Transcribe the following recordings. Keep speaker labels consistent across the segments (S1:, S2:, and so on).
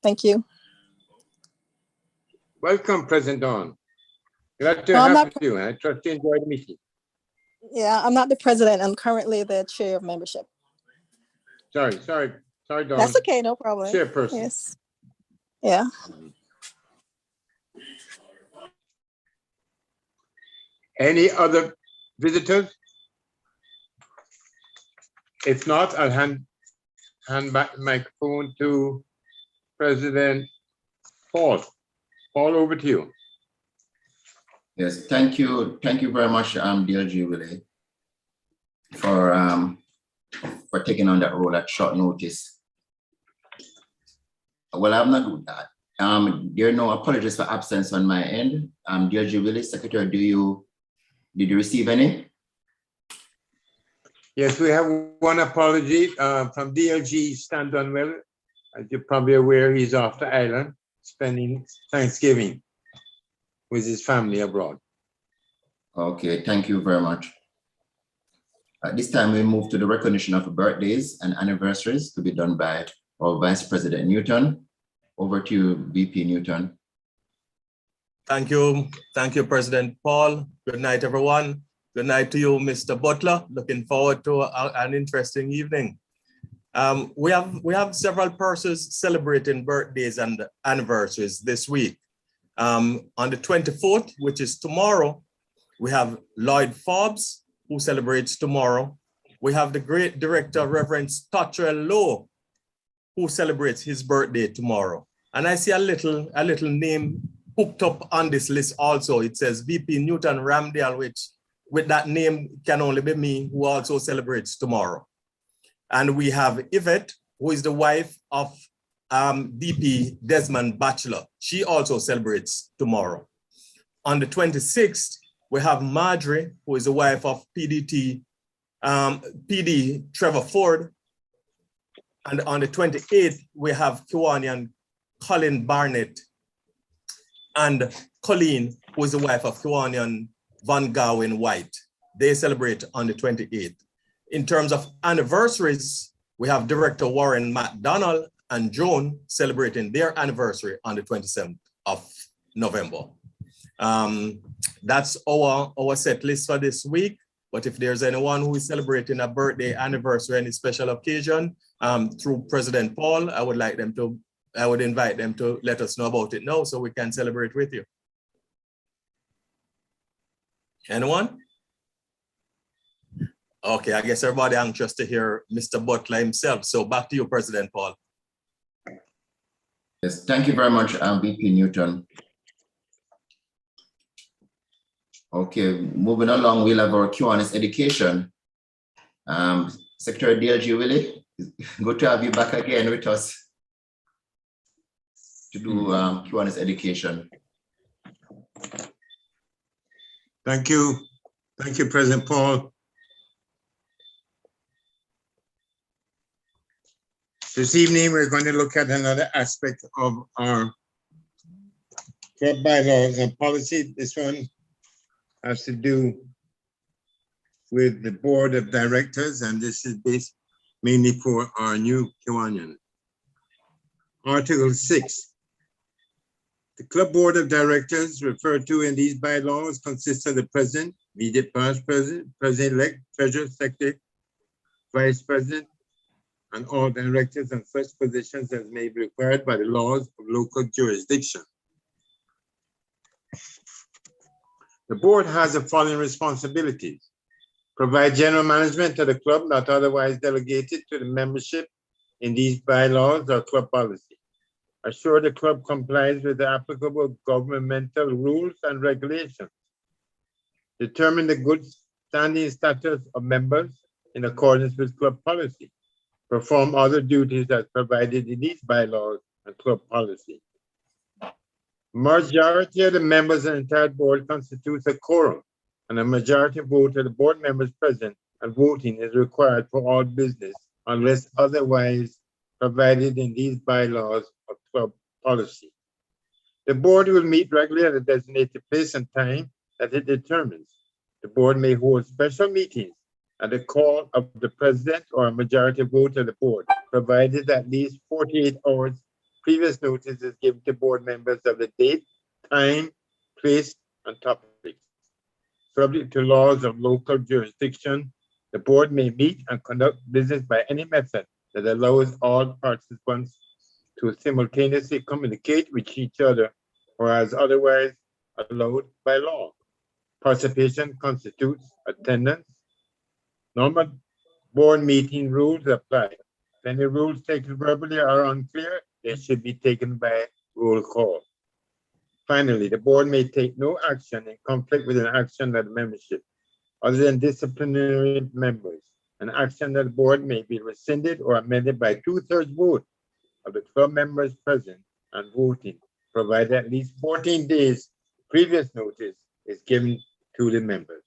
S1: Thank you.
S2: Welcome, President Dawn. Glad to have you. I trust you enjoyed the meeting.
S1: Yeah, I'm not the president. I'm currently the chair of membership.
S2: Sorry, Dawn.
S1: That's okay, no problem.
S2: Chairperson.
S1: Yes. Yeah.
S2: Any other visitors? If not, I'll hand back the microphone to President Paul. Paul, over to you.
S3: Yes, thank you very much, DLG Willie, for taking on that role at short notice. Well, I'm not doing that. There are no apologies for absence on my end. DLG Willie, Secretary, did you receive any?
S2: Yes, we have one apology from DLG Stan Dunwell. As you're probably aware, he's off the island spending Thanksgiving with his family abroad.
S3: Okay, thank you very much. At this time, we move to the recognition of birthdays and anniversaries to be done by our Vice President Newton. Over to you, VP Newton.
S4: Thank you, President Paul. Good night, everyone. Good night to you, Mr. Butler. Looking forward to an interesting evening. We have several persons celebrating birthdays and anniversaries this week. On the 24th, which is tomorrow, we have Lloyd Forbes, who celebrates tomorrow. We have the great director, Reverend Stottrell Lowe, who celebrates his birthday tomorrow. And I see a little name hooked up on this list also. It says VP Newton Ramdale, which with that name can only be me, who also celebrates tomorrow. And we have Yvette, who is the wife of VP Desmond Batchelor. She also celebrates tomorrow. On the 26th, we have Marjorie, who is the wife of PD Trevor Ford. And on the 28th, we have Kiwanian Colin Barnett and Colleen, who is the wife of Kiwanian Van Gawen White. They celebrate on the 28th. In terms of anniversaries, we have Director Warren McDonald and Joan celebrating their anniversary on the 27th of November. That's our set list for this week. But if there's anyone who is celebrating a birthday, anniversary, any special occasion, through President Paul, I would invite them to let us know about it now so we can celebrate with you. Anyone? Okay, I guess everybody anxious to hear Mr. Butler himself. So back to you, President Paul.
S3: Yes, thank you very much, VP Newton. Okay, moving along, we'll have our Q&A education. Secretary DLG Willie, good to have you back again with us to do Q&A education.
S2: Thank you, President Paul. This evening, we're going to look at another aspect of our club bylaws and policy. This one has to do with the board of directors, and this is based mainly for our new Kiwanian. Article 6. The club board of directors referred to in these bylaws consists of the president, immediate past president, president-elect, treasurer, secretary, vice president, and all directors and such positions as may be required by the laws of local jurisdiction. The board has the following responsibilities: provide general management to the club not otherwise delegated to the membership in these bylaws or club policy. Assure the club complies with the applicable governmental rules and regulations. Determine the good standing status of members in accordance with club policy. Perform other duties as provided in these bylaws and club policy. Majority of the members of the entire board constitutes a quorum, and a majority vote of the board members present and voting is required for all business unless otherwise provided in these bylaws or club policy. The board will meet regularly at a designated place and time that it determines. The board may hold special meetings at the call of the president or a majority vote of the board, provided at least 48 hours Previous notice is given to board members of the date, time, place, and topics. Subject to laws of local jurisdiction, the board may meet and conduct business by any method that allows all participants to simultaneously communicate with each other or as otherwise allowed by law. Participation constitutes attendance. Normal board meeting rules apply. If any rules taken verbally are unclear, they should be taken by roll call. Finally, the board may take no action in conflict with an action of membership other than disciplinary members. An action that the board may be rescinded or amended by 2/3 vote of the club members present and voting, provided at least 14 days previous notice is given to the members.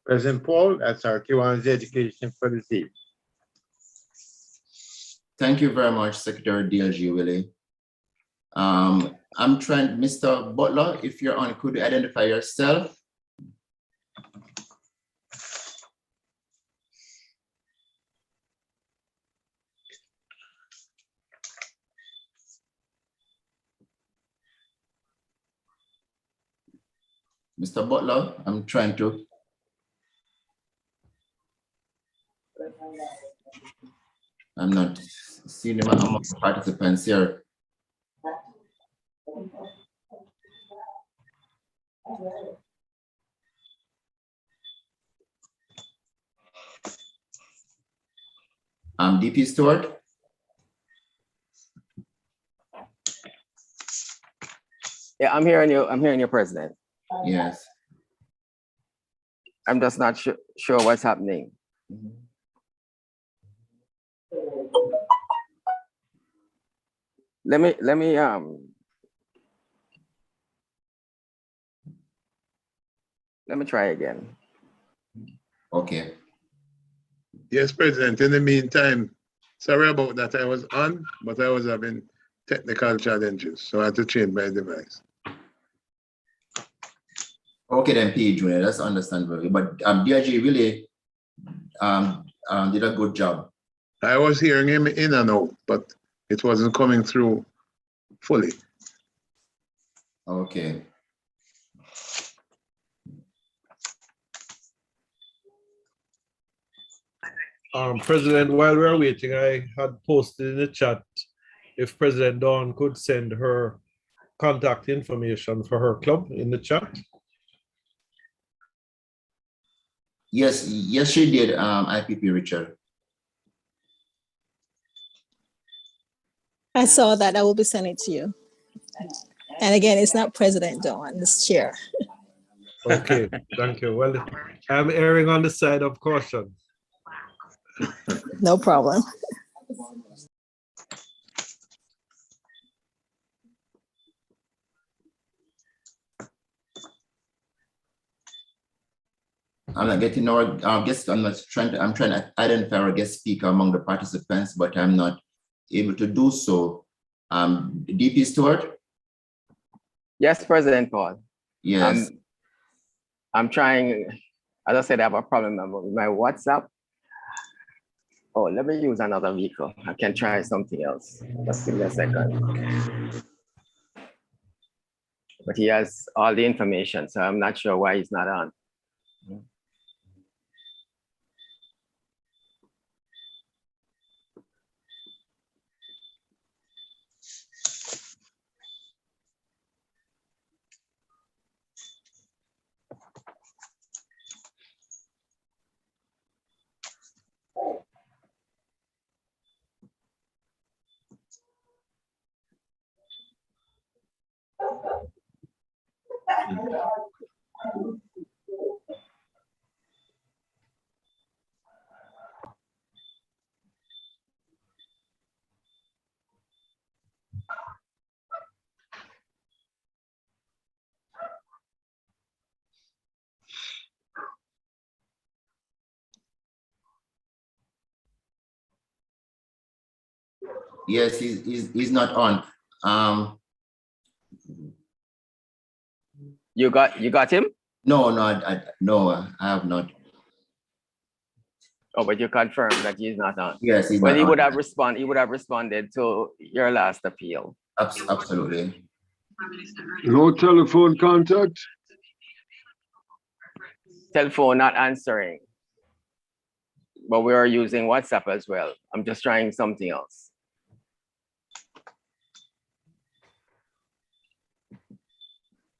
S2: President Paul, that's our Kiwanis education for this evening.
S3: Thank you very much, Secretary DLG Willie. I'm trying, Mr. Butler, if you're on, could you identify yourself? Mr. Butler, I'm trying to. I'm not seeing him among participants here. DP Stewart.
S5: Yeah, I'm hearing you. I'm hearing you, President.
S3: Yes.
S5: I'm just not sure what's happening. Let me try again.
S3: Okay.
S6: Yes, President. In the meantime, sorry about that. I was on, but I was having technical challenges, so I had to change my device.
S3: Okay, then, P. Junior, that's understandable. But DLG really did a good job.
S6: I was hearing him in and out, but it wasn't coming through fully.
S3: Okay.
S7: President, while we're waiting, I had posted in the chat if President Dawn could send her contact information for her club in the chat.
S3: Yes, yes, she did, IPP Richard.
S1: I saw that. I will be sending it to you. And again, it's not President Dawn, it's Chair.
S7: Okay, thank you. Well, I'm erring on the side of caution.
S1: No problem.
S3: I'm not getting our guest. I'm trying to identify our guest speaker among the participants, but I'm not able to do so. DP Stewart?
S5: Yes, President Paul.
S3: Yes.
S5: I'm trying. As I said, I have a problem with my WhatsApp. Oh, let me use another vehicle. I can try something else. Just give me a second. But he has all the information, so I'm not sure why he's not on.
S3: Yes, he's not on.
S5: You got him?
S3: No, I have not.
S5: Oh, but you confirm that he's not on.
S3: Yes, he's
S5: Well,
S3: not
S5: he
S3: on.
S5: would have responded. He would have responded to your last appeal.
S3: Absolutely.
S6: No telephone contact?
S5: Telephone not answering. But we are using WhatsApp as well. I'm just trying something else.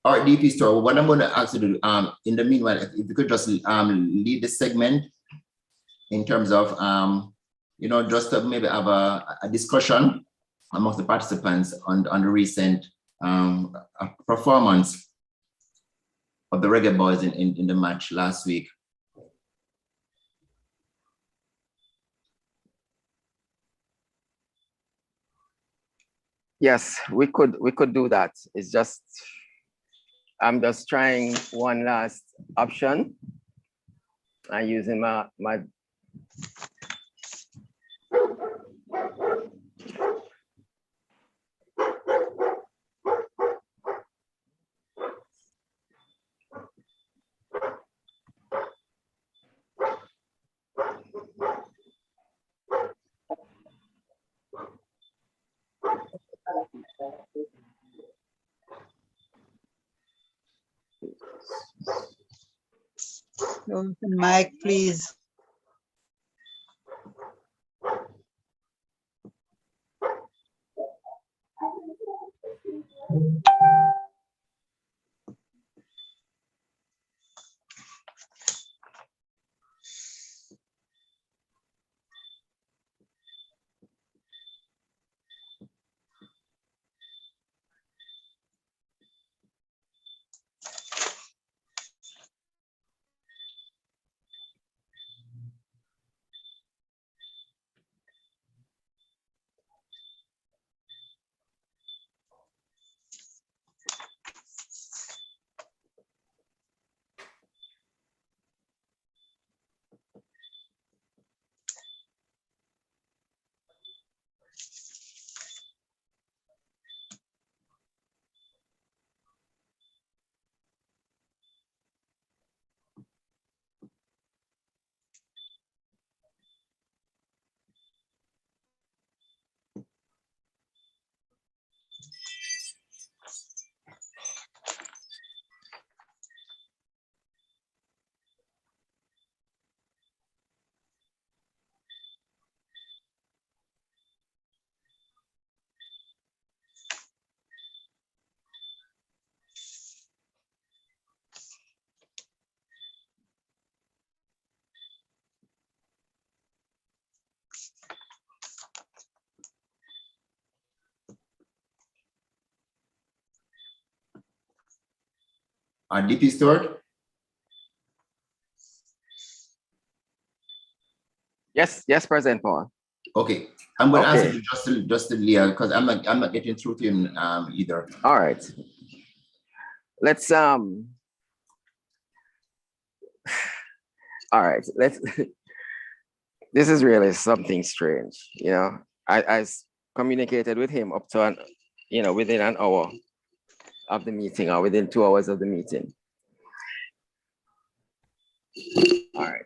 S3: All right, DP Store, what I'm going to ask you to do, in the meanwhile, if you could just lead the segment in terms of, you know, just to maybe have a discussion amongst the participants on the recent performance of the Reggae Boys in the match last week.
S5: Yes, we could do that. It's just, I'm just trying one last option. I'm using my
S8: Open mic, please.
S3: DP Store?
S5: yes, President Paul.
S3: Okay, I'm going to
S5: Okay.
S3: ask you just to Leah, because I'm not getting through to him either.
S5: All right. Let's all right, this is really something strange, you know. I communicated with him up to within an hour of the meeting or within 2 hours of the meeting. All right.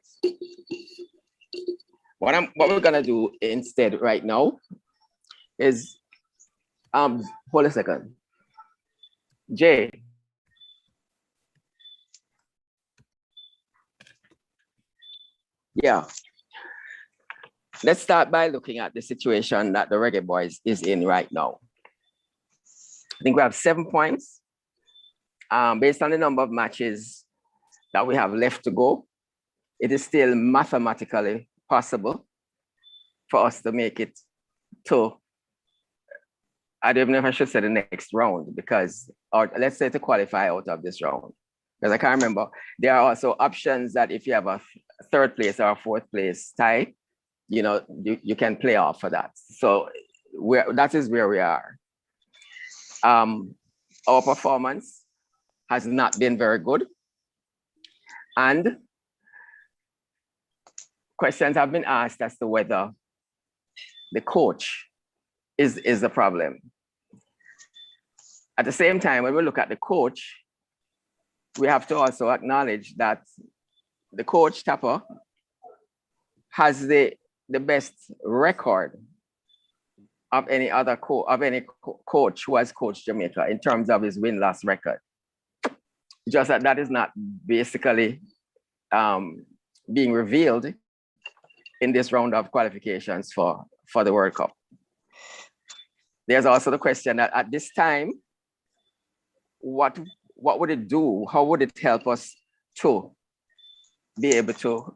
S5: What we're gonna do instead right now is hold a second. Jay. Yeah. Let's start by looking at the situation that the Reggae Boys is in right now. I think we have 7 points. Based on the number of matches that we have left to go, it is still mathematically possible for us to make it to, I don't know if I should say the next round, because, or let's say to qualify out of this round. Because I can't remember. There are also options that if you have a 3rd place or a 4th place tie, you know, you can play off for that. So that is where we are. Our performance has not been very good. And questions have been asked as to whether the coach is the problem. At the same time, when we look at the coach, we have to also acknowledge that the coach, Tapper, has the best record of any other coach who has coached Jamaica in terms of his win-loss record. Just that is not basically being revealed in this round of qualifications for the World Cup. There's also the question that at this time, what would it do? How would it help us to be able to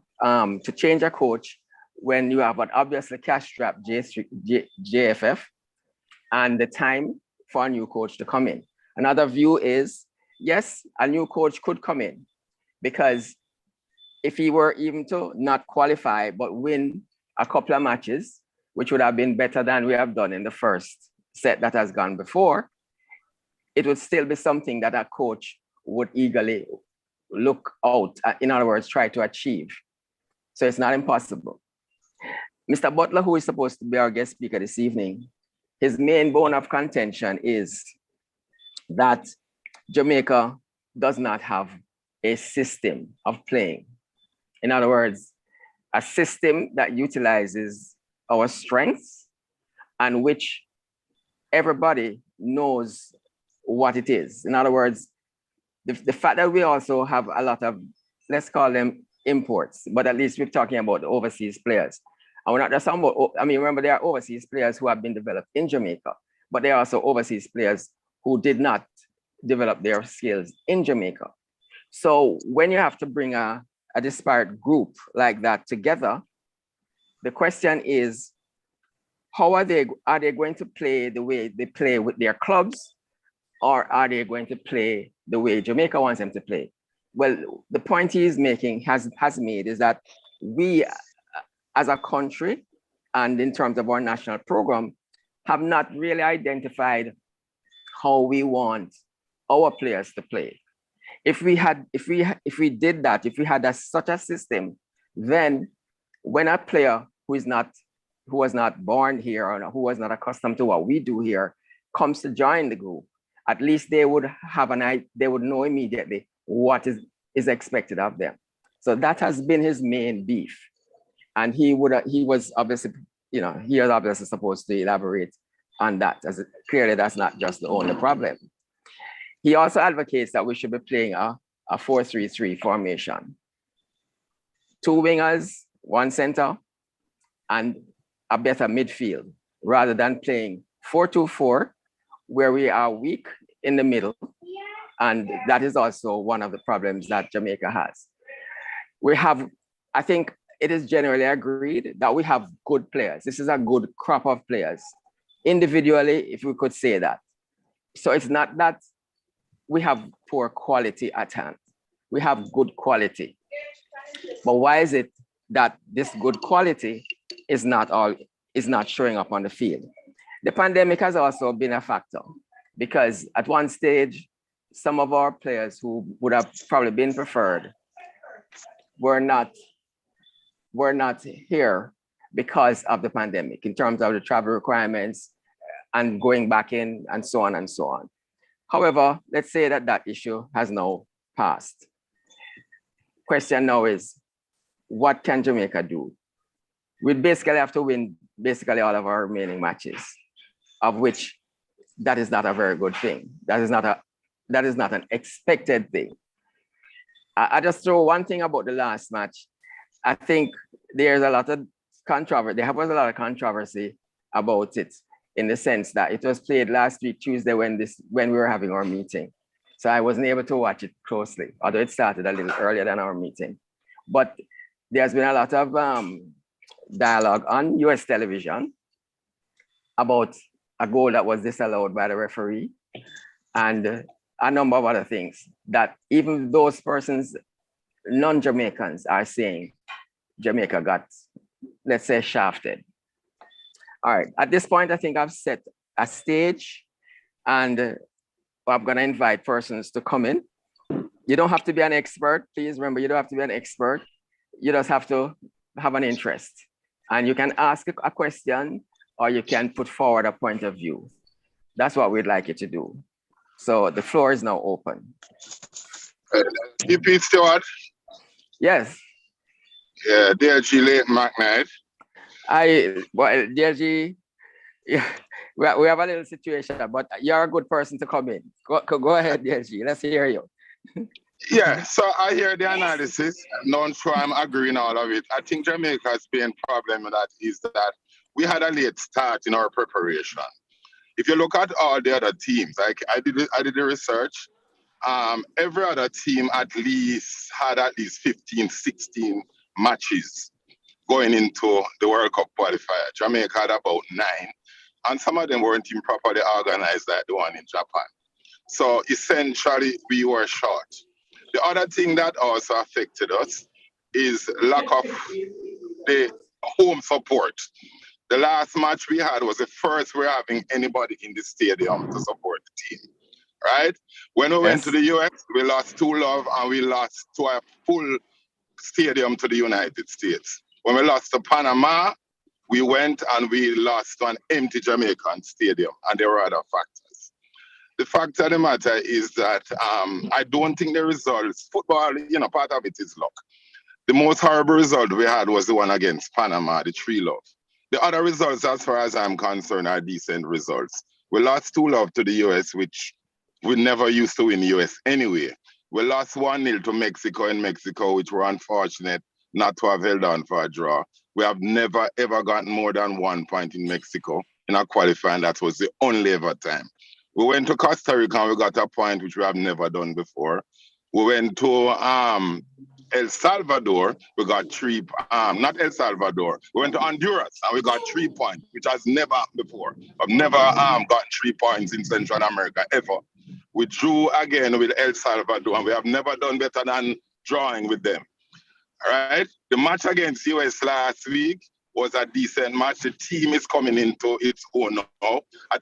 S5: change a coach when you have an obviously cash-strapped JFF and the time for a new coach to come in? Another view is, yes, a new coach could come in, because if he were even to not qualify but win a couple of matches, which would have been better than we have done in the first set that has gone before, it would still be something that a coach would eagerly look out, in other words, try to achieve. So it's not impossible. Mr. Butler, who is supposed to be our guest speaker this evening, his main bone of contention is that Jamaica does not have a system of playing. In other words, a system that utilizes our strengths and which everybody knows what it is. In other words, the fact that we also have a lot of, let's call them imports, but at least we're talking about the overseas players. And we're not just talking about, I mean, remember, there are overseas players who have been developed in Jamaica, but there are also overseas players who did not develop their skills in Jamaica. So when you have to bring a disparate group like that together, the question is, how are they going to play the way they play with their clubs, or are they going to play the way Jamaica wants them to play? Well, the point he's making has made is that we as a country, and in terms of our national program, have not really identified how we want our players to play. If we did that, if we had such a system, then when a player who was not born here or who was not accustomed to what we do here comes to join the group, at least they would have they would know immediately what is expected of them. So that has been his main beef. And he was obviously, he was obviously supposed to elaborate on that, as clearly that's not just the only problem. He also advocates that we should be playing a 4-3-3 formation. 2 wingers, 1 center, and a better midfield, rather than playing 4-2-4, where we are weak in the middle. And that is also one of the problems that Jamaica has. I think it is generally agreed that we have good players. This is a good crop of players, individually, if we could say that. So it's not that we have poor quality at hand. We have good quality. But why is it that this good quality is not showing up on the field? The pandemic has also been a factor, because at one stage, some of our players who would have probably been preferred were not here because of the pandemic, in terms of the travel requirements and going back in and so on and so on. However, let's say that issue has now passed. Question now is, what can Jamaica do? We basically have to win basically all of our remaining matches, of which that is not a very good thing. That is not an expected thing. I just throw one thing about the last match. I think there's a lot of controversy. There was a lot of controversy about it, in the sense that it was played last week, Tuesday, when we were having our meeting. So I wasn't able to watch it closely, although it started a little earlier than our meeting. But there's been a lot of dialogue on US television about a goal that was disallowed by the referee, and a number of other things that even those persons, non-Jamaicans, are saying Jamaica got, let's say, shafted. All right, at this point, I think I've set a stage, and I'm gonna invite persons to come in. You don't have to be an expert, please remember, you don't have to be an expert. You just have to have an interest. And you can ask a question, or you can put forward a point of view. That's what we'd like you to do. So the floor is now open.
S6: EP Stewart.
S5: Yes.
S9: Yeah, DLG late McKnight.
S5: Well, DLG, yeah, we have a little situation, but you're a good person to come in. Go ahead, DLG. Let's hear you.
S9: Yeah, so I hear the analysis. Not sure I'm agreeing all of it. I think Jamaica's main problem with that is that we had a late start in our preparation. If you look at all the other teams, like I did the research. Every other team had at least 15, 16 matches going into the World Cup qualifier. Jamaica had about 9, and some of them weren't even properly organized like the one in Japan. So essentially, we were short. The other thing that also affected us is lack of the home support. The last match we had was the first we're having anybody in the stadium to support the team, right? When we went to the US, we lost 2-0 and we lost to a full stadium to the United States. When we lost to Panama, we went and we lost to an empty Jamaican stadium, and there were other factors. The fact of the matter is that I don't think the results, football, part of it is luck. The most horrible result we had was the one against Panama, the 3-0. The other results, as far as I'm concerned, are decent results. We lost 2-0 to the US, which we never used to win the US anyway. We lost 1-0 to Mexico in Mexico, which were unfortunate not to have held on for a draw. We have never, ever gotten more than 1 point in Mexico in a qualifying. That was the only ever time. We went to Costa Rica and we got a point, which we have never done before. We went to El Salvador, we got 3, not El Salvador, we went to Honduras and we got 3 points, which has never happened before. I've never gotten 3 points in Central America, ever. We drew again with El Salvador and we have never done better than drawing with them. All right? The match against US last week was a decent match. The team is coming into its own now. I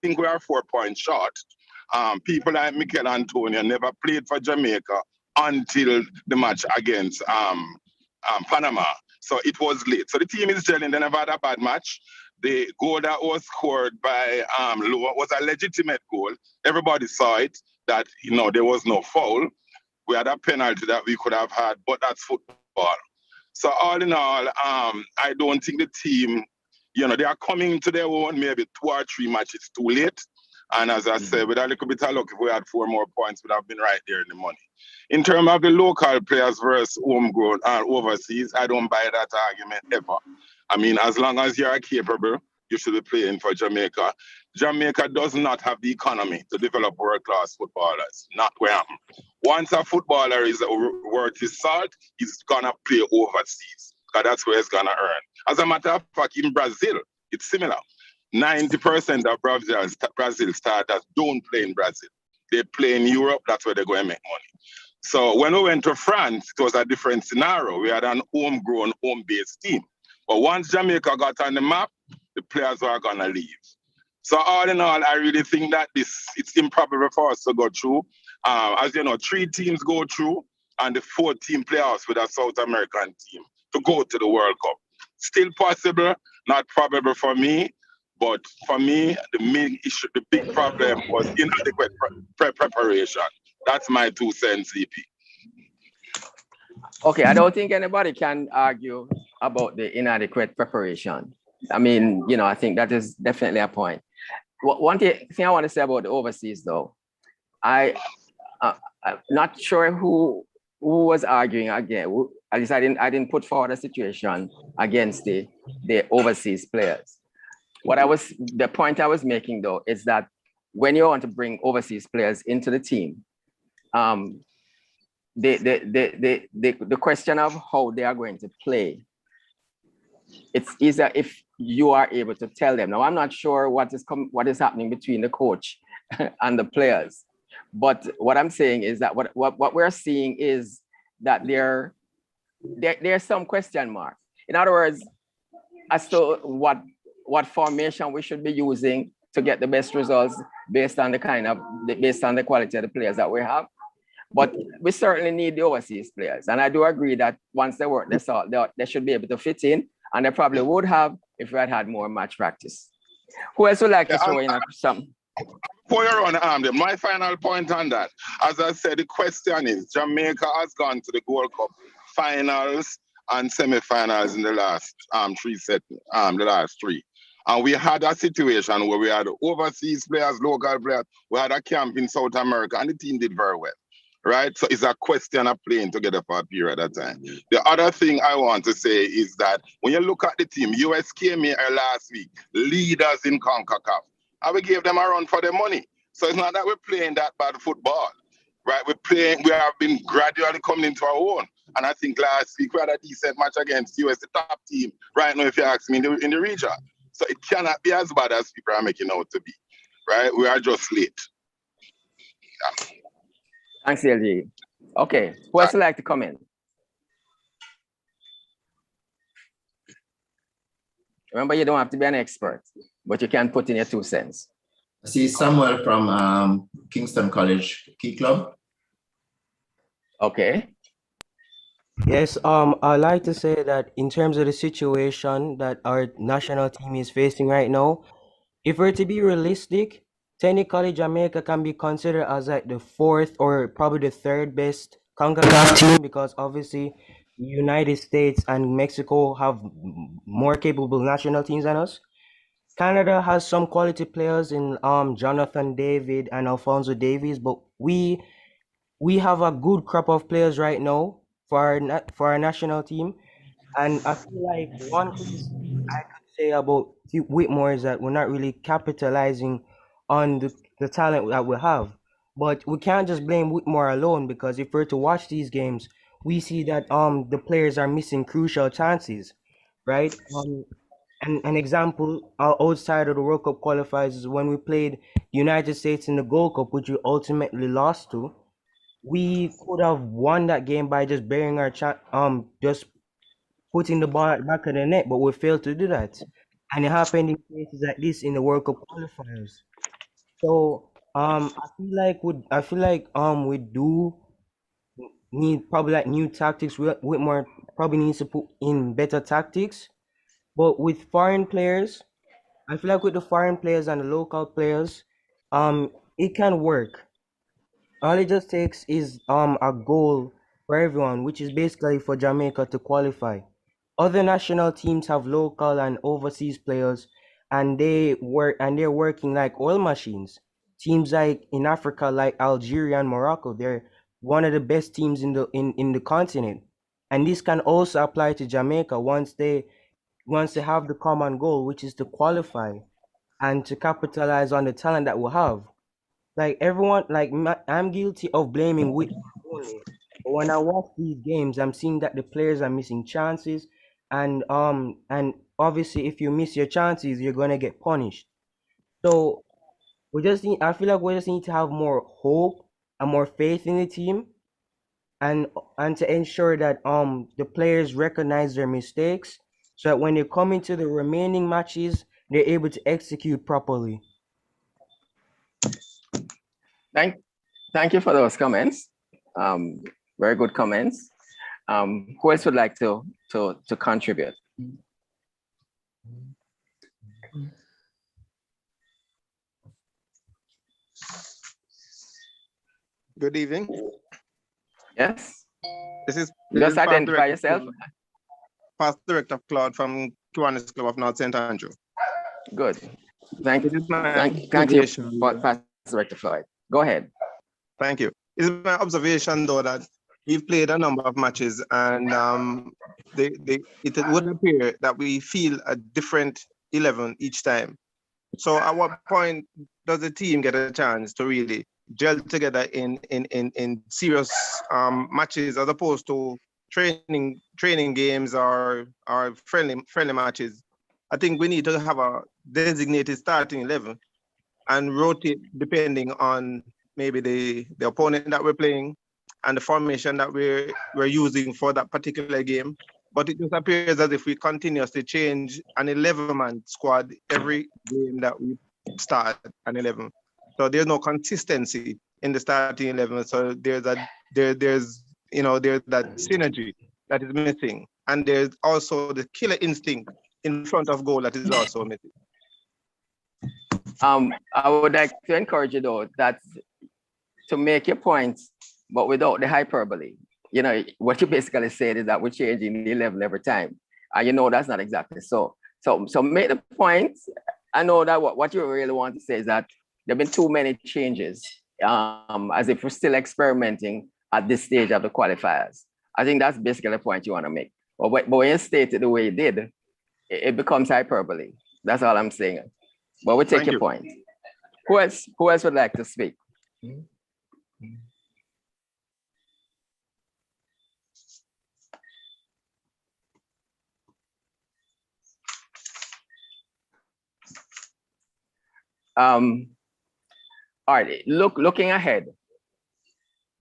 S9: think we are 4 points short. People like Mikel Antonio never played for Jamaica until the match against Panama. So it was late. So the team is gelling. They never had a bad match. The goal that was scored by Lua was a legitimate goal. Everybody saw it, that there was no foul. We had a penalty that we could have had, but that's football. So all in all, I don't think the team, they are coming to their own maybe 2 or 3 matches too late. And as I said, with a little bit of luck, if we had 4 more points, we'd have been right there in the money. In terms of the local players versus homegrown and overseas, I don't buy that argument ever. I mean, as long as you're capable, you should be playing for Jamaica. Jamaica does not have the economy to develop world-class footballers, not where I'm. Once a footballer is worth his salt, he's gonna play overseas, because that's where he's gonna earn. As a matter of fact, in Brazil, it's similar. 90% of Brazil starters don't play in Brazil. They play in Europe, that's where they're going to make money. So when we went to France, it was a different scenario. We had an homegrown, home-based team. But once Jamaica got on the map, the players were going to leave. So all in all, I really think that it's improbable for us to go through. As you know, 3 teams go through, and the 4th-team playoffs with a South American team to go to the World Cup. Still possible, not probable for me. But for me, the main issue, the big problem was inadequate preparation. That's my 2 cents, EP.
S5: Okay, I don't think anybody can argue about the inadequate preparation. I mean, I think that is definitely a point. One thing I want to say about the overseas, though, I'm not sure who was arguing again. At least I didn't put forward a situation against the overseas players. The point I was making, though, is that when you want to bring overseas players into the team, the question of how they are going to play, it's easier if you are able to tell them. Now, I'm not sure what is happening between the coach and the players, but what I'm saying is that what we're seeing is that there's some question marks. In other words, as to what formation we should be using to get the best results based on the quality of the players that we have. But we certainly need the overseas players. And I do agree that once they work this out, they should be able to fit in, and they probably would have if we had more match practice. Who else would like to throw in something?
S9: Before you run, my final point on that, as I said, the question is, Jamaica has gone to the Gold Cup finals and semi-finals in the last the last three. And we had a situation where we had overseas players, local players. We had a camp in South America, and the team did very well, right? So it's a question of playing together for a period of time. The other thing I want to say is that when you look at the team, US came here last week, leaders in CONCACAF, and we gave them a run for their money. So it's not that we're playing that bad football, right? We have been gradually coming into our own. And I think last week we had a decent match against US, the top team right now, if you ask me, in the region. So it cannot be as bad as people are making out to be, right? We are just late. Yeah.
S5: Thanks, LG. Okay, who else would like to comment? Remember, you don't have to be an expert, but you can put in your 2 cents.
S3: I see Samuel from Kingston College Key Club.
S5: Okay.
S10: Yes, I'd like to say that in terms of the situation that our national team is facing right now, if we're to be realistic, technically Jamaica can be considered as like the 4th or probably the 3rd best CONCACAF team, because obviously the United States and Mexico have more capable national teams than us. Canada has some quality players in Jonathan David and Alfonso Davies, but we have a good crop of players right now for our national team. And I feel like one criticism I could say about Whitmore is that we're not really capitalizing on the talent that we have. But we can't just blame Whitmore alone, because if we're to watch these games, we see that the players are missing crucial chances, right? And an example outside of the World Cup qualifiers is when we played the United States in the Gold Cup, which we ultimately lost to. We could have won that game by just bearing our just putting the ball at the back of the net, but we failed to do that. And it happened in cases like this in the World Cup qualifiers. So I feel like we do need probably like new tactics. Whitmore probably needs to put in better tactics. But with foreign players, I feel like with the foreign players and the local players, it can work. All it just takes is a goal for everyone, which is basically for Jamaica to qualify. Other national teams have local and overseas players, and they're working like oil machines. Teams like in Africa, like Algeria and Morocco, they're one of the best teams in the continent. And this can also apply to Jamaica once they have the common goal, which is to qualify and to capitalize on the talent that we have. Like everyone, like I'm guilty of blaming Whitmore only. But when I watch these games, I'm seeing that the players are missing chances, and obviously, if you miss your chances, you're gonna get punished. So I feel like we just need to have more hope and more faith in the team, and to ensure that the players recognize their mistakes, so that when they come into the remaining matches, they're able to execute properly.
S5: Thank you for those comments. Very good comments. Who else would like to contribute?
S11: Good evening.
S5: Yes.
S11: This is
S5: Just identify yourself.
S11: Past Director Claude from Kiwanis Club of North St. Andrew.
S5: Good. Thank you, Past Director Floyd. Go ahead.
S11: Thank you. It's my observation, though, that we've played a number of matches, and it would appear that we feel a different 11 each time. So at what point does the team get a chance to really gel together in serious matches, as opposed to training games or friendly matches? I think we need to have a designated starting 11 and rotate depending on maybe the opponent that we're playing and the formation that we're using for that particular game. But it just appears as if we continuously change an 11-man squad every game that we start an 11. So there's no consistency in the starting 11. So there's that synergy that is missing, and there's also the killer instinct in front of goal that is also missing.
S5: I would like to encourage you, though, that to make your points, but without the hyperbole. you know, what you basically said is that we're changing the 11 every time. And you know, that's not exactly so. So make the point. I know that what you really want to say is that there have been too many changes, as if we're still experimenting at this stage of the qualifiers. I think that's basically the point you want to make. But when you state it the way you did, it becomes hyperbole. That's all I'm saying. But we take
S9: Thank
S5: your
S9: you.
S5: point. Who else would like to speak? All right, looking ahead,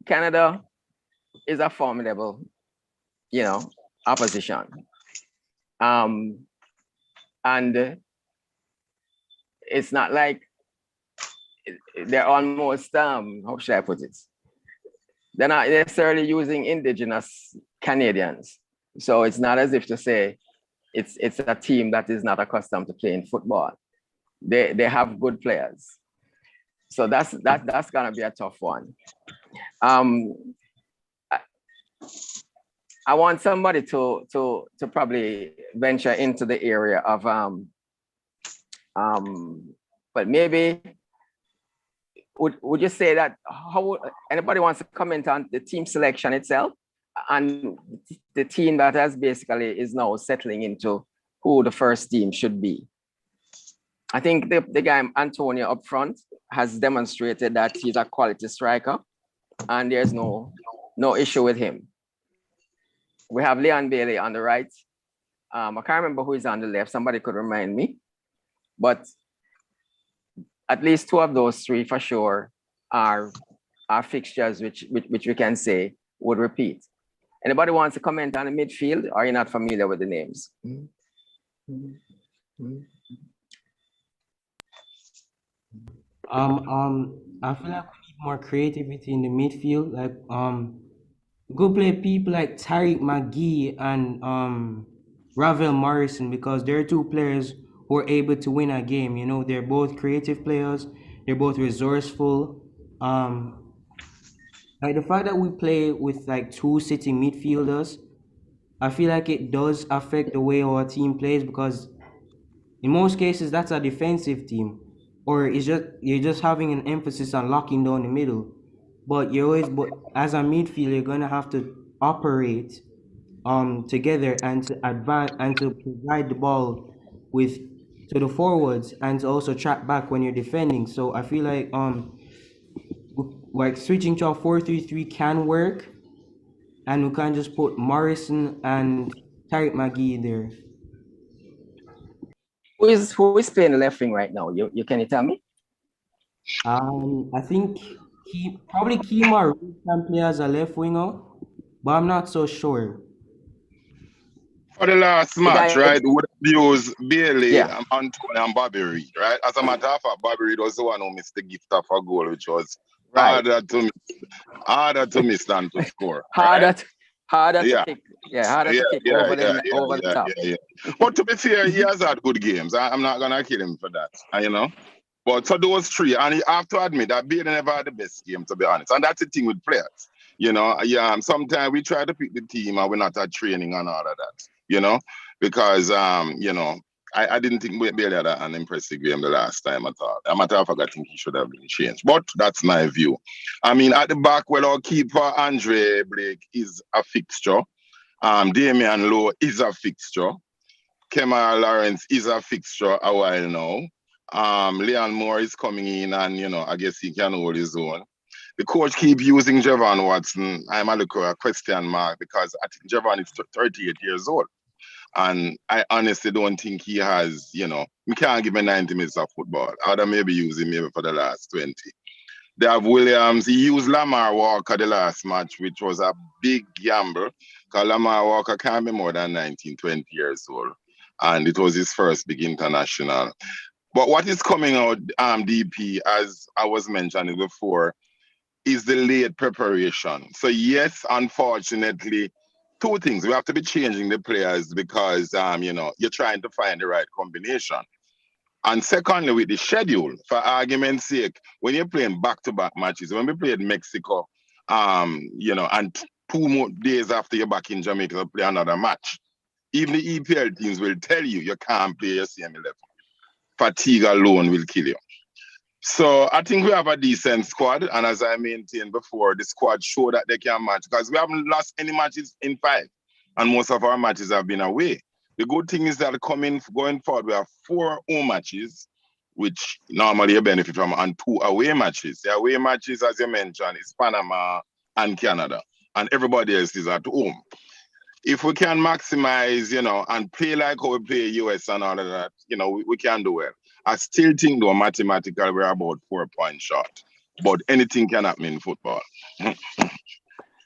S5: Canada is a formidable, opposition. And it's not like they're almost, how should I put it? They're not necessarily using indigenous Canadians. So it's not as if to say it's a team that is not accustomed to playing football. They have good players. So that's gonna be a tough one. I want somebody to probably venture into the area of but maybe would you say that anybody wants to comment on the team selection itself and the team that has basically is now settling into who the first team should be? I think the guy Antonio up front has demonstrated that he's a quality striker, and there's no issue with him. We have Leon Bailey on the right. I can't remember who is on the left. Somebody could remind me. But at least two of those three for sure are fixtures which we can say would repeat. Anybody wants to comment on the midfield, or you're not familiar with the names?
S10: I feel like we need more creativity in the midfield. Like go play people like Tariq McGee and Ravel Morrison, because they're two players who are able to win a game. You know, they're both creative players. They're both resourceful. Like the fact that we play with like two sitting midfielders, I feel like it does affect the way our team plays, because in most cases that's a defensive team, or you're just having an emphasis on locking down the middle. But as a midfielder, you're gonna have to operate together and to advance and to provide the ball with to the forwards and to also track back when you're defending. So I feel like switching to a 4-3-3 can work, and we can just put Morrison and Tariq McGee there.
S5: Who is playing the left wing right now? You can you tell me?
S10: I think probably Kemar can play as a left winger, but I'm not so sure.
S9: For the last match,
S5: guy-
S9: right, we would use Bailey,
S5: Yeah.
S9: Anthony, and Bobby Reed, right? As a matter of fact, Bobby Reed was the one who missed the gift of a goal, which was
S5: Right.
S9: harder to miss than to score.
S5: Harder
S9: right?
S5: to harder
S9: Yeah.
S5: to kick. Yeah, harder to kick over the top.
S9: Yeah. But to be fair, he has had good games. I'm not gonna kill him for that, you know. But so those three, and you have to admit that Bailey never had the best game, to be honest. And that's the thing with players, you know. Yeah, sometimes we try to pick the team and we're not at training and all of that, you know, because you know, I didn't think Bailey had an impressive game the last time at all. As a matter of fact, I think he should have been changed. But that's my view. I mean, at the back, well, our keeper Andre Blake is a fixture. Damian Lowe is a fixture. Kemar Lawrence is a fixture a while now. Leon Moore is coming in, and you know, I guess he can hold his own. The coach keep using Javon Watson. I'm a look a question mark, because I think Javon is 38 years old. And I honestly don't think he has, you know, we can't give him 90 minutes of football. I'd maybe use him maybe for the last 20. They have Williams. He used Lamar Walker the last match, which was a big gamble, because Lamar Walker can't be more than 19, 20 years old. And it was his first big international. But what is coming out, DP, as I was mentioning before, is the late preparation. So yes, unfortunately, two things. We have to be changing the players because, you know, you're trying to find the right combination. And secondly, with the schedule, for argument's sake, when you're playing back-to-back matches, when we played Mexico, you know, and 2 more days after you're back in Jamaica to play another match. Even the EPL teams will tell you you can't play your same 11. Fatigue alone will kill you. So I think we have a decent squad, and as I maintained before, the squad show that they can match because we haven't lost any matches in 5, and most of our matches have been away. The good thing is that going forward, we have 4 home matches, which normally you benefit from, and 2 away matches. The away matches, as you mentioned, is Panama and Canada, and everybody else is at home. If we can maximize, and play like how we play US and all of that, we can do well. I still think, though, mathematically, we're about 4 points short. But anything can happen in football.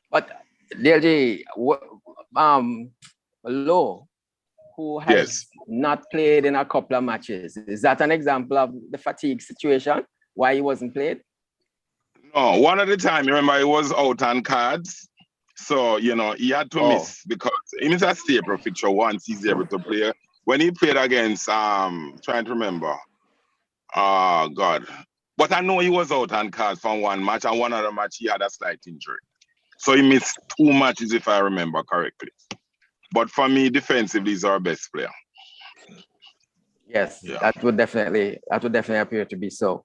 S5: But DLG, Low, who has not played in a couple of matches, is that an example of the fatigue situation? Why he wasn't played?
S9: No, one at a time. Remember, he was out on cards. So, he had to miss because he missed a staple fixture once he's able to play. When he played against, trying to remember, oh, God. But I know he was out on cards from one match, and one other match he had a slight injury. So he missed 2 matches, if I remember correctly. But for me, defensively, he's our best player.
S5: Yes, that would definitely appear to be so.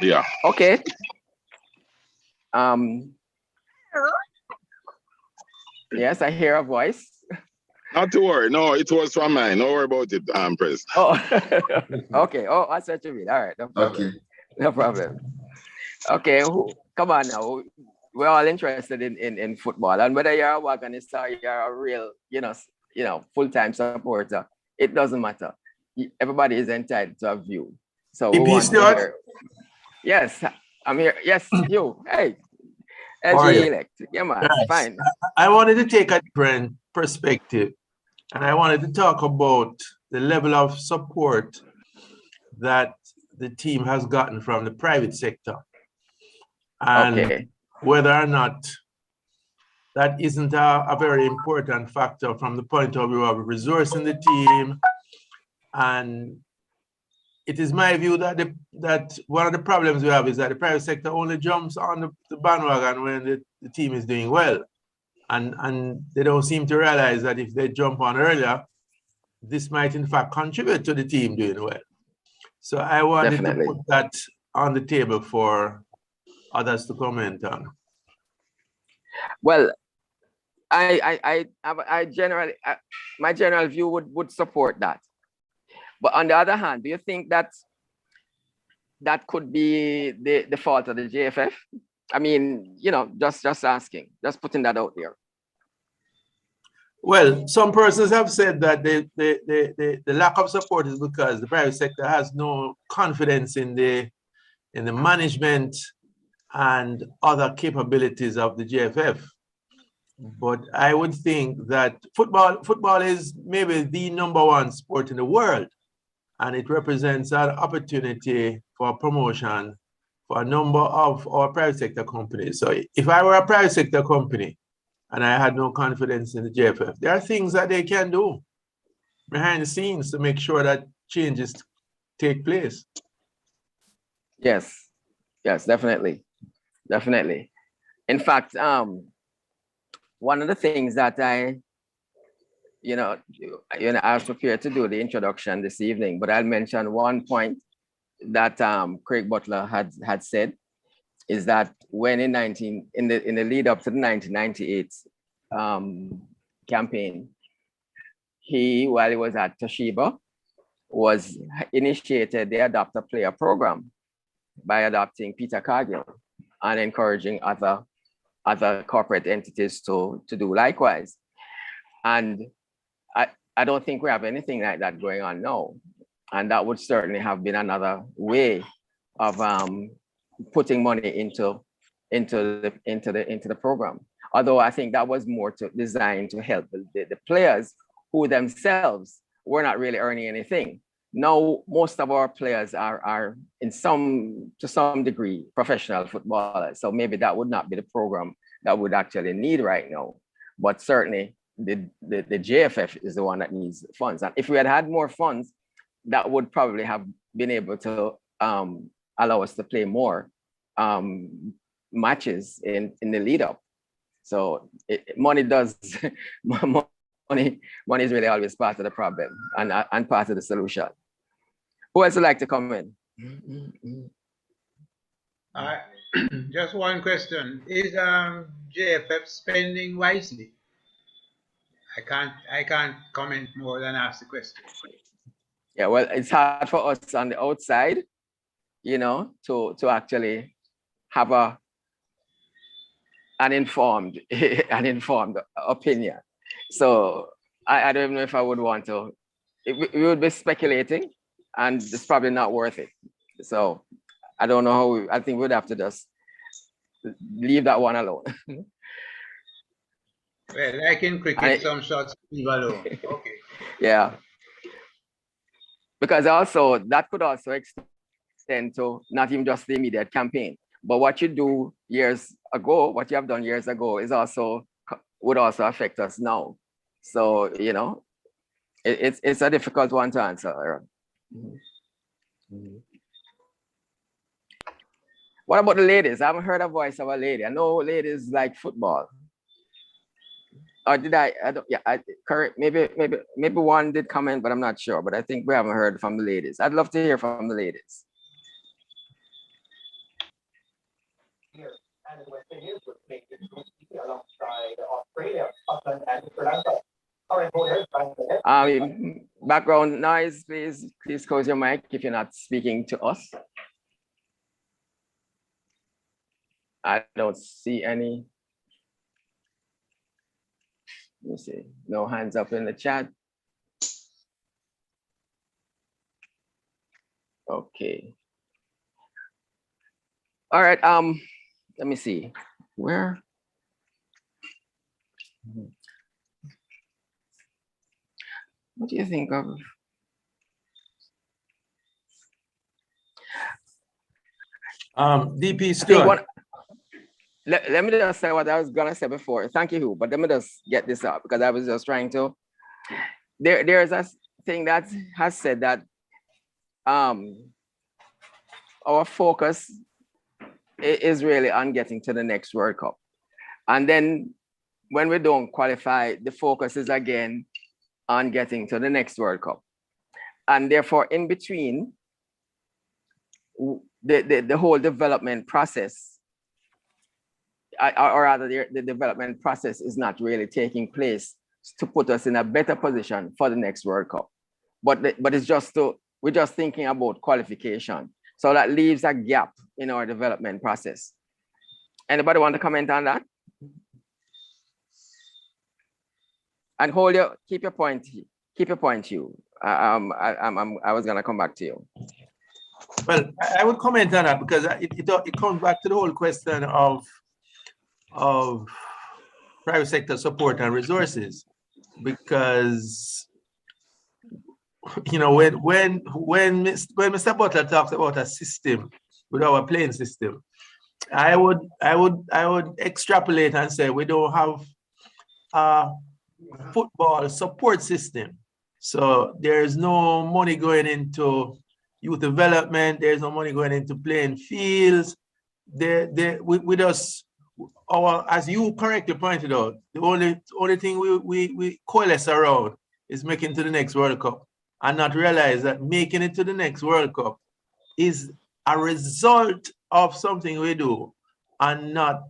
S9: Yeah.
S5: Okay. Yes, I hear a voice.
S9: Not to worry. No, it was from mine. Don't worry about it, Pres.
S5: Oh, okay. Oh, I said to me. All right. No problem.
S3: Okay.
S5: No problem. Okay. Come on now. We're all interested in football, and whether you're a wagonist or you're a real, full-time supporter, it doesn't matter. Everybody is entitled to a view. So we want to hear. Yes, I'm here. Yes, you. Hey, LG elect. Yeah, man.
S12: Yes.
S5: Fine.
S12: I wanted to take a different perspective, and I wanted to talk about the level of support that the team has gotten from the private sector, and whether or not that isn't a very important factor from the point of view of resourcing the team. And it is my view that one of the problems we have is that the private sector only jumps on the bandwagon when the team is doing well. And they don't seem to realize that if they jump on earlier, this might in fact contribute to the team doing well. So I wanted to put that on the table for others to comment on.
S5: Well, I generally, my general view would support that. But on the other hand, do you think that could be the fault of the JFF? I mean, just asking, just putting that out there.
S12: Well, some persons have said that the lack of support is because the private sector has no confidence in the management and other capabilities of the JFF. But I would think that football is maybe the #1 sport in the world, and it represents an opportunity for promotion for a number of our private sector companies. So if I were a private sector company and I had no confidence in the JFF, there are things that they can do behind the scenes to make sure that changes take place.
S5: Yes, definitely. In fact, one of the things that I was prepared to do the introduction this evening, but I'll mention one point that Craig Butler had said, is that when in the lead up to the 1998 campaign, while he was at Toshiba, was initiated the Adopt a Player program by adopting Peter Cargill and encouraging other corporate entities to do likewise. And I don't think we have anything like that going on now. And that would certainly have been another way of putting money into the program. Although I think that was more designed to help the players who themselves were not really earning anything. Now, most of our players are to some degree professional footballers. So maybe that would not be the program that would actually need right now. But certainly the JFF is the one that needs funds. And if we had more funds, that would probably have been able to allow us to play more matches in the lead up. So money does, money is really always part of the problem and part of the solution. Who else would like to come in?
S13: Just one question. Is JFF spending wisely? I can't comment more than ask the question.
S5: Yeah, well, it's hard for us on the outside, you know, to actually have an informed opinion. So I don't know if I would want to. We would be speculating, and it's probably not worth it. So I don't know how. I think we'd have to just leave that one alone.
S13: Well, like in cricket, some shots leave alone. Okay.
S5: Yeah. Because also that could also extend to not even just the immediate campaign, but what you do years ago, what you have done years ago is also would also affect us now. So, you know, it's a difficult one to answer. What about the ladies? I haven't heard a voice of a lady. I know ladies like football. Or did I don't, yeah, correct. Maybe one did comment, but I'm not sure. But I think we haven't heard from the ladies. I'd love to hear from the ladies. Background noise, please close your mic if you're not speaking to us. I don't see any. Let me see. No hands up in the chat. Okay. All right. Let me see. Where? What do you think of?
S12: DP Stuart.
S5: Let me just say what I was gonna say before. Thank you, Hugh, but let me just get this up because I was just trying to. There's a thing that has said that our focus is really on getting to the next World Cup, and then when we don't qualify, the focus is again on getting to the next World Cup, and therefore in between, the whole development process. Or rather, the development process is not really taking place to put us in a better position for the next World Cup. But it's just we're just thinking about qualification. So that leaves a gap in our development process. Anybody want to comment on that? And keep your point, Hugh. I was gonna come back to you.
S12: Well, I would comment on that because it comes back to the whole question of private sector support and resources, because you know when Mr. Butler talks about a system with our playing system, I would extrapolate and say we don't have a football support system. So there's no money going into youth development. There's no money going into playing fields. We just. As you correctly pointed out, the only thing we coalesce around is making to the next World Cup and not realize that making it to the next World Cup is a result of something we do and not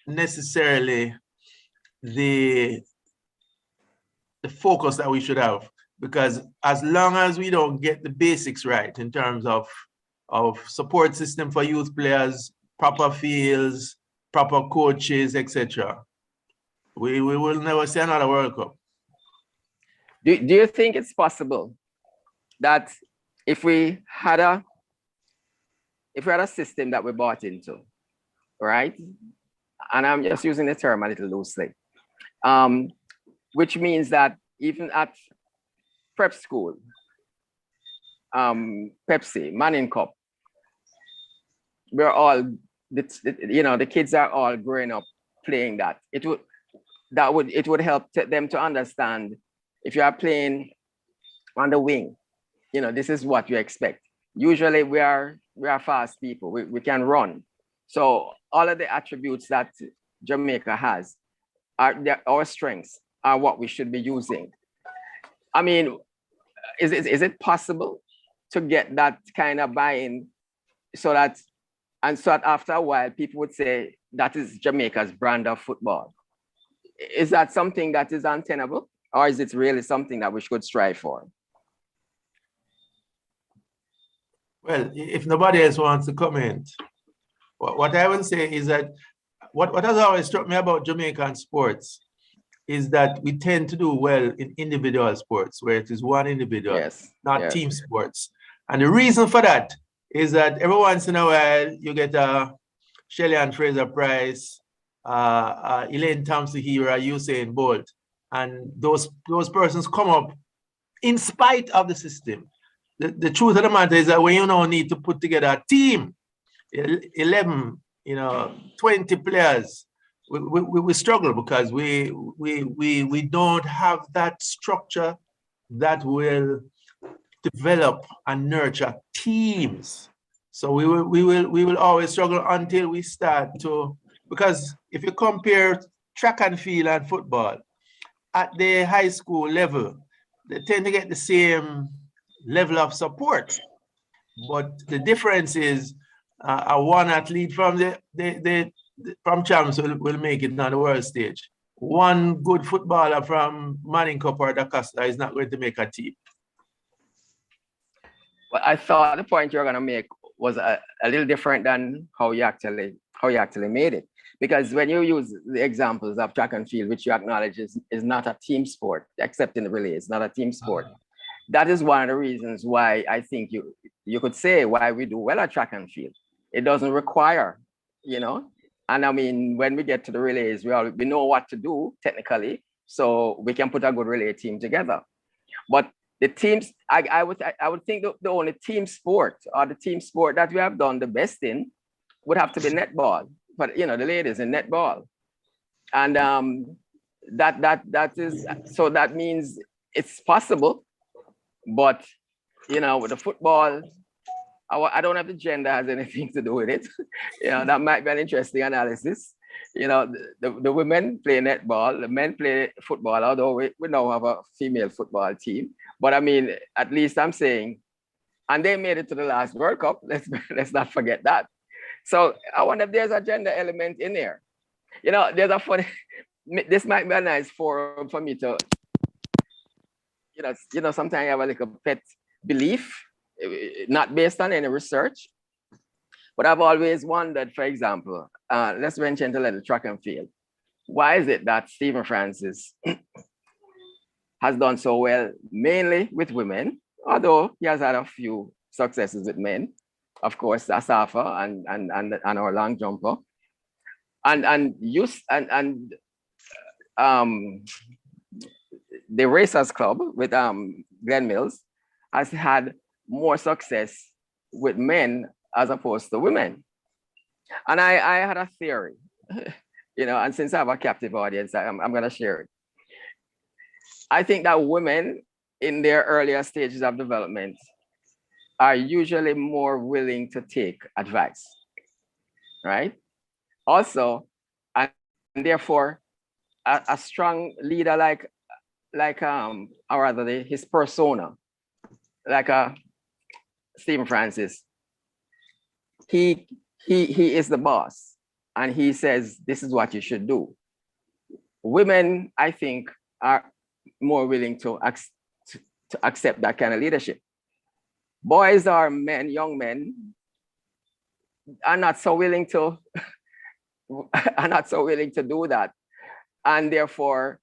S12: necessarily the focus that we should have. Because as long as we don't get the basics right in terms of support system for youth players, proper fields, proper coaches, etc., we will never see another World Cup.
S5: Do you think it's possible that if we had a system that we bought into, right? And I'm just using the term a little loosely, which means that even at prep school, Pepsi, Manning Cup, we're all, the kids are all growing up playing that. It would help them to understand if you are playing on the wing, this is what you expect. Usually we are fast people. We can run. So all of the attributes that Jamaica has our strengths are what we should be using. I mean, is it possible to get that kind of buy-in so that after a while people would say that is Jamaica's brand of football? Is that something that is untenable, or is it really something that we should strive for?
S12: Well, if nobody else wants to comment, what I will say is that what has always struck me about Jamaican sports is that we tend to do well in individual sports, where it is one individual, not team sports. And the reason for that is that every once in a while, you get a Shelley and Fraser Price, Elaine Thompson here, Usain Bolt, and those persons come up in spite of the system. The truth of the matter is that when you now need to put together a team, 11, 20 players, we struggle because we don't have that structure that will develop and nurture teams. So we will always struggle until we start to, because if you compare track and field and football at the high school level, they tend to get the same level of support. But the difference is a one athlete from from Champs will make it on the world stage. One good footballer from Manning Cup or DaCosta is not going to make a team.
S5: Well, I thought the point you're going to make was a little different than how you actually made it. Because when you use the examples of track and field, which you acknowledge is not a team sport, except in the relay, it's not a team sport. That is one of the reasons why I think you could say why we do well at track and field. It doesn't require, and I mean, when we get to the relays, we know what to do technically, so we can put a good relay team together. But the teams, I would think the only team sport or the team sport that we have done the best in would have to be netball. But the ladies in netball, and that is, so that means it's possible. But with the football, I don't have the gender has anything to do with it. That might be an interesting analysis. The women play netball, the men play football, although we now have a female football team. But I mean, at least I'm saying, and they made it to the last World Cup. Let's not forget that. So I wonder if there's a gender element in there. There's a funny, this might be a nice forum for me to, sometimes I have a little pet belief, not based on any research, but I've always wondered, for example, let's venture into a little track and field. Why is it that Stephen Francis has done so well, mainly with women, although he has had a few successes with men, of course, Asafa and our long jumper, and the Racers Club with Glenn Mills has had more success with men as opposed to women. And I had a theory, and since I have a captive audience, I'm going to share it. I think that women in their earlier stages of development are usually more willing to take advice, right? Also, and therefore, a strong leader or rather his persona, like Stephen Francis, he is the boss, and he says this is what you should do. Women, I think, are more willing to accept that kind of leadership. Boys or men, young men, are not so willing to do that, and therefore,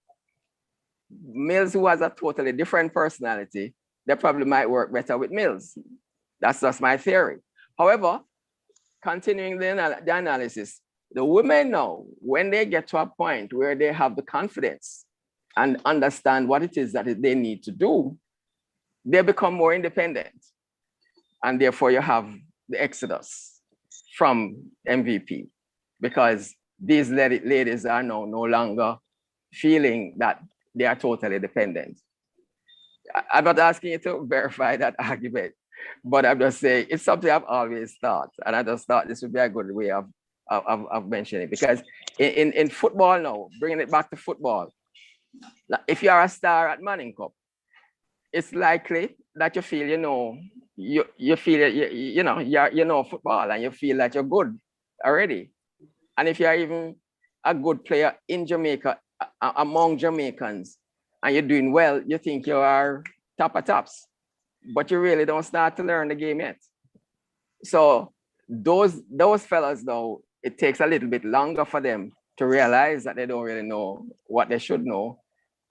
S5: Mills, who has a totally different personality, they probably might work better with Mills. That's just my theory. However, continuing the analysis, the women now, when they get to a point where they have the confidence and understand what it is that they need to do, they become more independent. And therefore you have the exodus from MVP, because these ladies are now no longer feeling that they are totally dependent. I'm not asking you to verify that argument, but I'm just saying it's something I've always thought. And I just thought this would be a good way of of mentioning, because in football now, bringing it back to football, like if you are a star at Manning Cup, it's likely that you feel, you feel, you know football, and you feel that you're good already. And if you're even a good player in Jamaica, among Jamaicans, and you're doing well, you think you are top of tops, but you really don't start to learn the game yet. So those fellas, though, it takes a little bit longer for them to realize that they don't really know what they should know,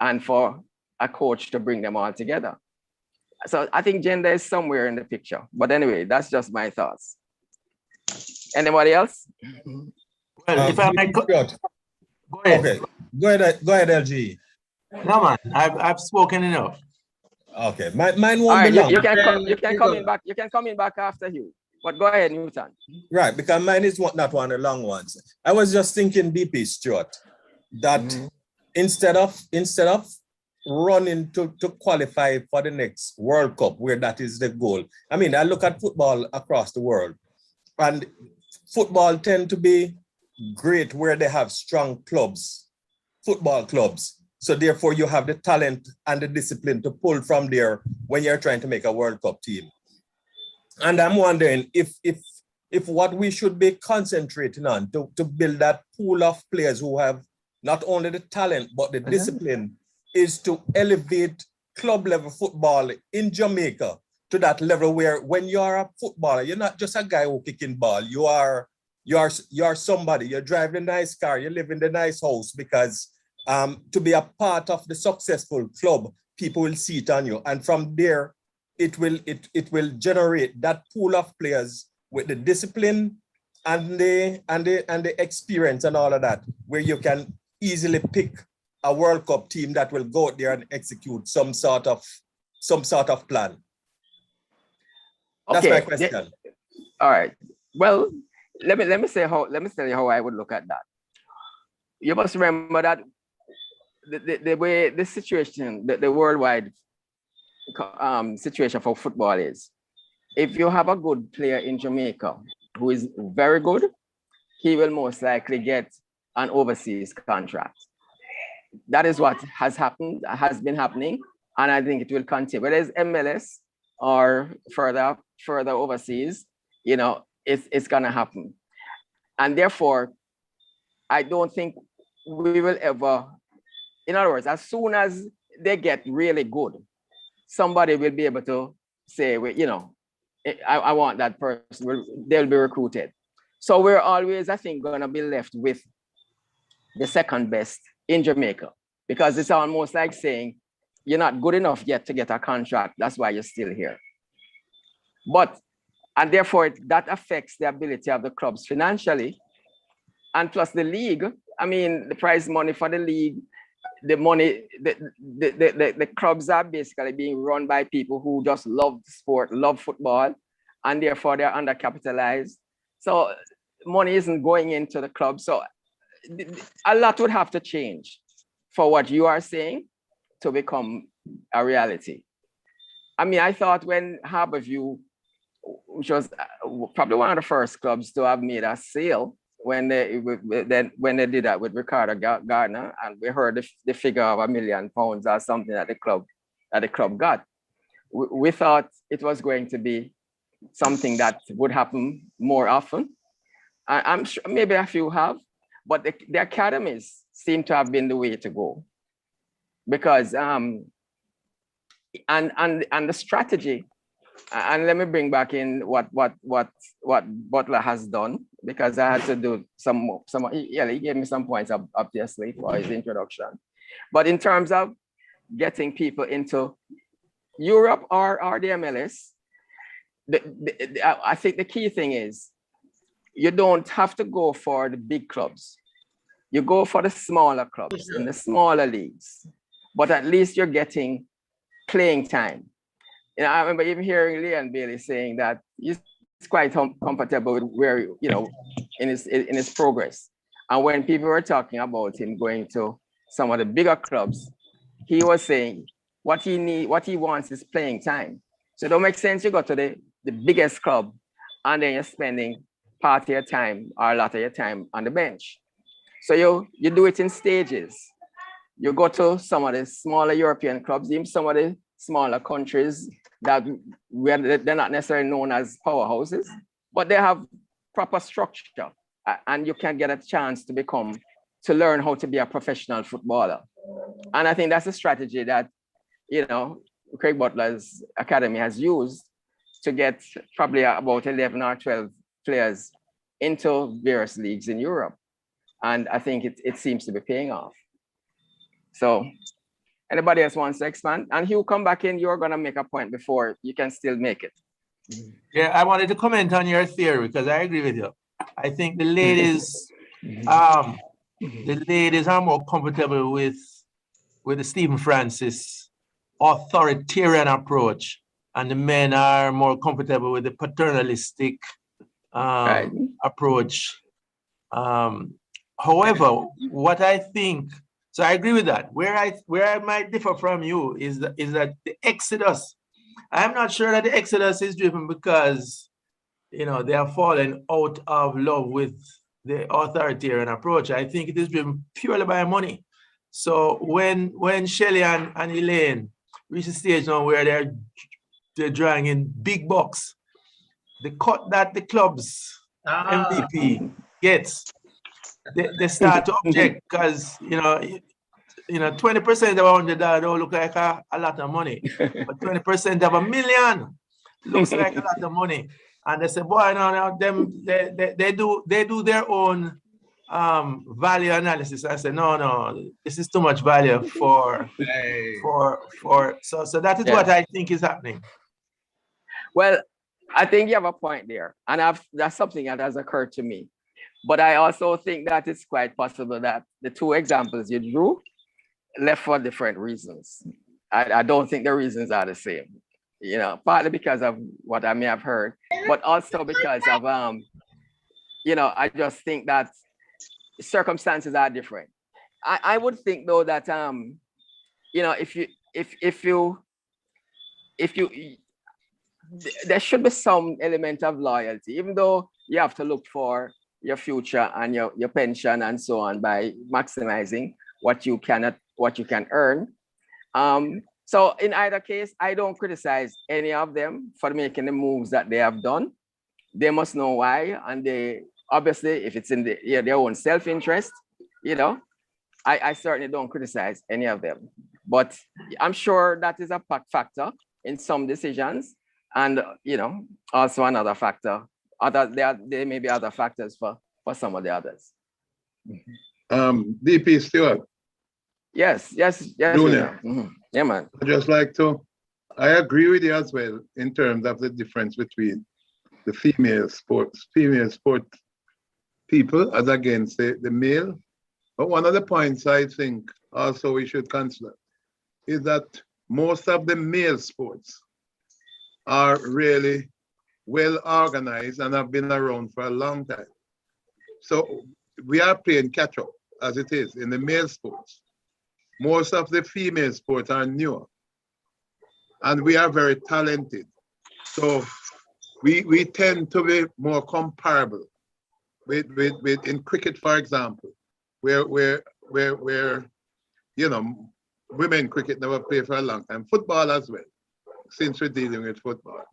S5: and for a coach to bring them all together. So I think gender is somewhere in the picture. But anyway, that's just my thoughts. Anybody else?
S12: Well, if I might go ahead.
S4: Okay, go ahead, LG.
S12: No, man, I've spoken enough.
S4: Okay, mine won't
S5: All right,
S4: be long.
S5: you can come in back. You can come in back after you. But go ahead, Newton.
S4: Right, because mine is not one of the long ones. I was just thinking, DP Stuart, that instead of running to qualify for the next World Cup, where that is the goal. I mean, I look at football across the world, and football tend to be great where they have strong clubs, football clubs. So therefore you have the talent and the discipline to pull from there when you're trying to make a World Cup team. And I'm wondering if what we should be concentrating on to build that pool of players who have not only the talent, but the discipline, is to elevate club level football in Jamaica to that level where when you're a footballer, you're not just a guy who kicking ball. You're somebody. You drive the nice car. You live in the nice house, because to be a part of the successful club, people will see it on you, and from there, it will generate that pool of players with the discipline and the experience and all of that, where you can easily pick a World Cup team that will go out there and execute some sort of plan. That's my question.
S5: All right. Well, let me tell you how I would look at that. You must remember that the way the situation, the worldwide situation for football is, if you have a good player in Jamaica who is very good, he will most likely get an overseas contract. That is what has been happening, and I think it will continue. Whether it's MLS or further overseas, it's gonna happen. And therefore, I don't think we will ever, in other words, as soon as they get really good, somebody will be able to say, I want that person, they'll be recruited. So we're always, I think, gonna be left with the second best in Jamaica, because it's almost like saying, you're not good enough yet to get a contract, that's why you're still here. And therefore, that affects the ability of the clubs financially, and plus the league. I mean, the prize money for the league, the money, the clubs are basically being run by people who just love sport, love football, and therefore they're undercapitalized. So money isn't going into the club. So a lot would have to change for what you are saying to become a reality. I mean, I thought when Harborview, which was probably one of the first clubs to have made a sale, when they did that with Ricardo Gardner, and we heard the figure of £1 million or something that the club got. We thought it was going to be something that would happen more often. I'm sure maybe a few have, but the academies seem to have been the way to go, because and the strategy. And let me bring back in what Butler has done, because I had to do some. He gave me some points obviously for his introduction. But in terms of getting people into Europe or the MLS, I think the key thing is you don't have to go for the big clubs. You go for the smaller clubs in the smaller leagues, but at least you're getting playing time. I remember even hearing Leon Bailey saying that he's quite comfortable with where, in his progress. And when people were talking about him going to some of the bigger clubs, he was saying what he wants is playing time. So it don't make sense you go to the biggest club and then you're spending part of your time or a lot of your time on the bench. So you do it in stages. You go to some of the smaller European clubs, even some of the smaller countries that where they're not necessarily known as powerhouses, but they have proper structure, and you can get a chance to learn how to be a professional footballer. And I think that's a strategy that, Craig Butler's academy has used to get probably about 11 or 12 players into various leagues in Europe. And I think it seems to be paying off. So anybody else wants to expand? And Hugh, come back in. You're going to make a point before you can still make it.
S12: Yeah, I wanted to comment on your theory because I agree with you. I think the ladies are more comfortable with the Stephen Francis authoritarian approach, and the men are more comfortable with the paternalistic approach. However, what I think, so I agree with that. Where I might differ from you is that the exodus, I'm not sure that the exodus is driven because they are falling out of love with the authoritarian approach. I think it is driven purely by money. So when Shelley and Elaine reach the stage now where they're drawing in big bucks, the cut that the club's MVP gets, they start to object because 20% of $100 don't look like a lot of money, but 20% of $1 million looks like a lot of money. And they say, boy, no, they do their own value analysis. I say, no, this is too much value for so that is what I think is happening.
S5: Well, I think you have a point there, and that's something that has occurred to me. But I also think that it's quite possible that the two examples you drew left for different reasons. I don't think the reasons are the same. Partly because of what I may have heard, but also because of I just think that circumstances are different. I would think though that if you there should be some element of loyalty, even though you have to look for your future and your pension and so on by maximizing what you can earn. So in either case, I don't criticize any of them for making the moves that they have done. They must know why, and they obviously, if it's in their own self-interest, I certainly don't criticize any of them. But I'm sure that is a factor in some decisions, and also another factor. There may be other factors for some of the others.
S6: DP Stewart.
S5: Yes.
S6: Junior.
S5: Yeah, man.
S6: I agree with you as well in terms of the difference between the female sport people as against the male. But one of the points I think also we should consider is that most of the male sports are really well organized and have been around for a long time. So we are playing catch up as it is in the male sports. Most of the female sports are newer, and we are very talented. So we tend to be more comparable with in cricket, for example, where women cricket never play for a long time. Football as well, since we're dealing with football.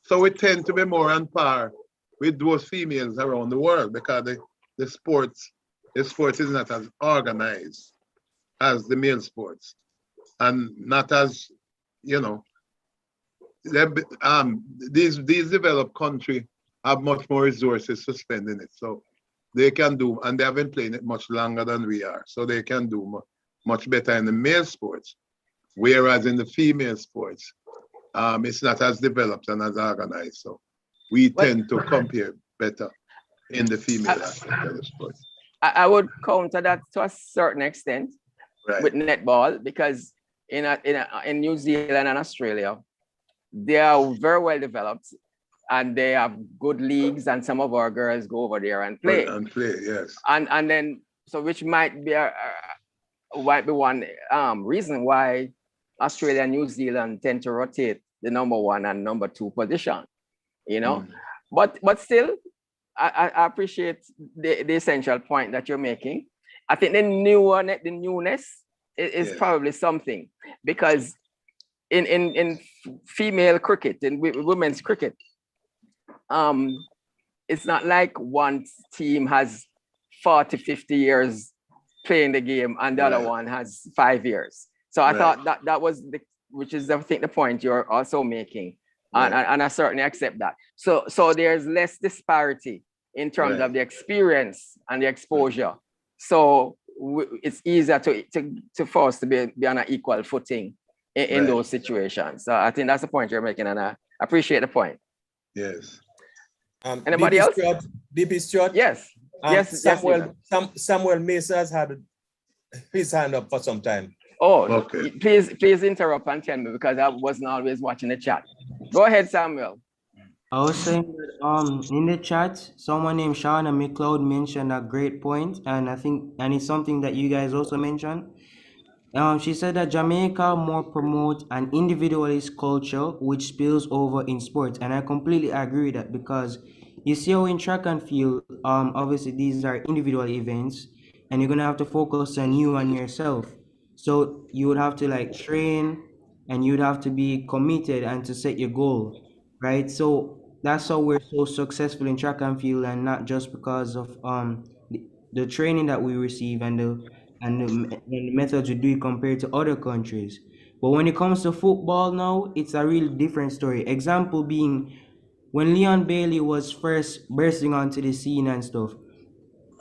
S6: So we tend to be more on par with those females around the world because the sports is not as organized as the male sports, and not as these developed countries have much more resources to spend in it, so they can do, and they have been playing it much longer than we are, so they can do much better in the male sports, whereas in the female sports, it's not as developed and as organized, so we tend to compare better in the female aspect of the sports.
S5: I would counter that to a certain extent with netball, because in New Zealand and Australia, they are very well developed and they have good leagues, and some of our girls go over there and play.
S6: Yes.
S5: And then, so which might be one reason why Australia and New Zealand tend to rotate the number 1 and number 2 position, But still, I appreciate the essential point that you're making. I think the newness is probably something, because in female cricket, in women's cricket, it's not like one team has 40, 50 years playing the game and the other one has 5 years. So I thought that was which is I think the point you're also making. And I certainly accept that. So there's less disparity in terms of the experience and the exposure. So it's easier to for us to be on an equal footing in those situations. So I think that's the point you're making, and I appreciate the point.
S6: Yes.
S5: Anybody else?
S4: DP Stewart?
S5: Yes.
S4: Samuel Mesa has had his hand up for some time.
S5: Oh, okay. Please interrupt and tell me, because I wasn't always watching the chat. Go ahead, Samuel.
S10: I was saying that in the chat, someone named Shauna McLeod mentioned a great point, and I think it's something that you guys also mentioned. She said that Jamaica more promote an individualist culture which spills over in sports, and I completely agree with that, because you see how in track and field, obviously these are individual events, and you're gonna have to focus on you and yourself. So you would have to like train, and you'd have to be committed and to set your goal, right? So that's how we're so successful in track and field, and not just because of the training that we receive and the methods we do it compared to other countries. But when it comes to football now, it's a real different story. Example being when Leon Bailey was first bursting onto the scene and stuff,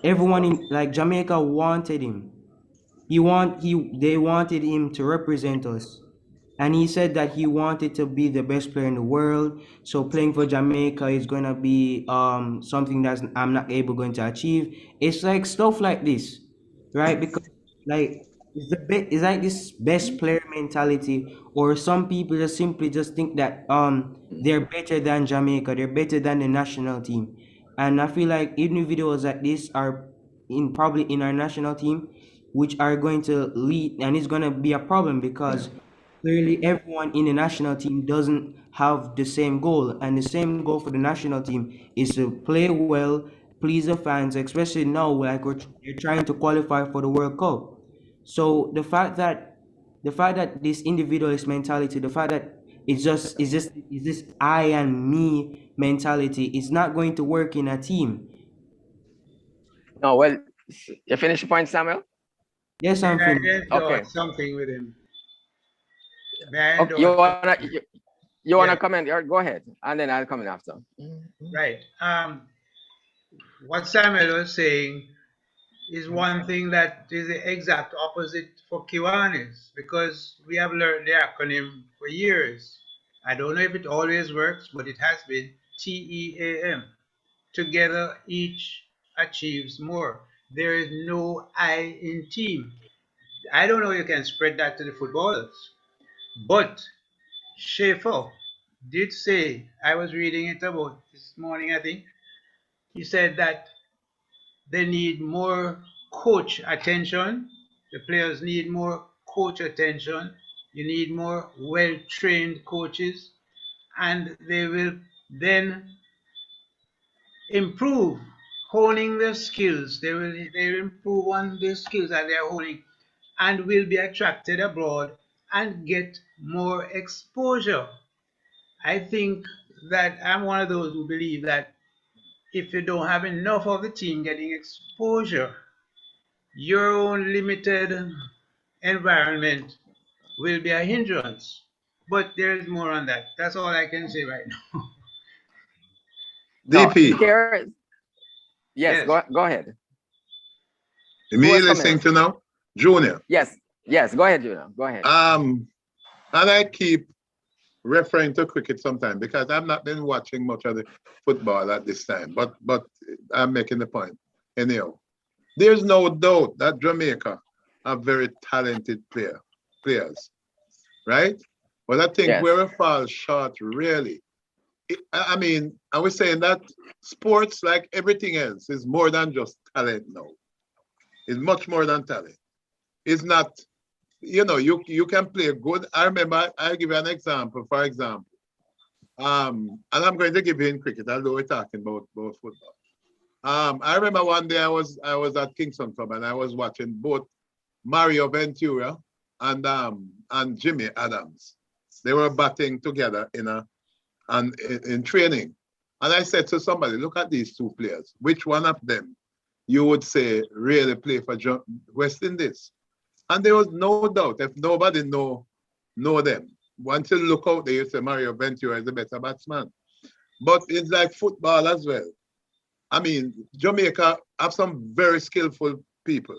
S10: everyone in like Jamaica wanted him. They wanted him to represent us. And he said that he wanted to be the best player in the world. So playing for Jamaica is gonna be something that I'm not able going to achieve. It's like stuff like this, right? Because like it's like this best player mentality, or some people just simply just think that they're better than Jamaica, they're better than the national team. And I feel like individuals like this are probably in our national team, which are going to lead, and it's gonna be a problem because clearly everyone in the national team doesn't have the same goal, and the same goal for the national team is to play well, please the fans, especially now like you're trying to qualify for the World Cup. So the fact that this individualist mentality, the fact that it's this I and me mentality is not going to work in a team.
S5: No, well, you finished the point, Samuel?
S10: Yes, I'm finished.
S13: Okay. Something with him.
S5: Okay, you wanna comment? Go ahead, and then I'll come in after.
S13: Right. What Samuel was saying is one thing that is the exact opposite for Kiwanis, because we have learned the acronym for years. I don't know if it always works, but it has been TEAM. Together, each achieves more. There is no I in team. I don't know if you can spread that to the footballers, but Schaefer did say, I was reading it about this morning, I think, he said that they need more coach attention. The players need more coach attention. You need more well-trained coaches, and they will then improve honing their skills. They will improve on the skills that they are honing, and will be attracted abroad and get more exposure. I think that I'm one of those who believe that if you don't have enough of the team getting exposure, your own limited environment will be a hindrance. But there is more on that. That's all I can say right now.
S6: DP.
S5: Yes. Go ahead.
S6: Me listening to now? Junior.
S5: Yes, go ahead, Junior. Go ahead.
S6: And I keep referring to cricket sometimes because I've not been watching much of the football at this time, but I'm making the point. Anyhow, there's no doubt that Jamaica are very talented players, right? But I think where we fall short really, I mean, I was saying that sports, like everything else, is more than just talent now. It's much more than talent. It's not, you know, you can play good. I remember, I'll give you an example, for example. And I'm going to give you in cricket, although we're talking about football. I remember one day I was at Kingston Club and I was watching both Mario Ventura and Jimmy Adams. They were batting together in training. And I said to somebody, look at these two players. Which one of them you would say really play for West Indies? And there was no doubt, if nobody know them, once you look out there, you say Mario Ventura is a better batsman. But it's like football as well. I mean, Jamaica have some very skillful people.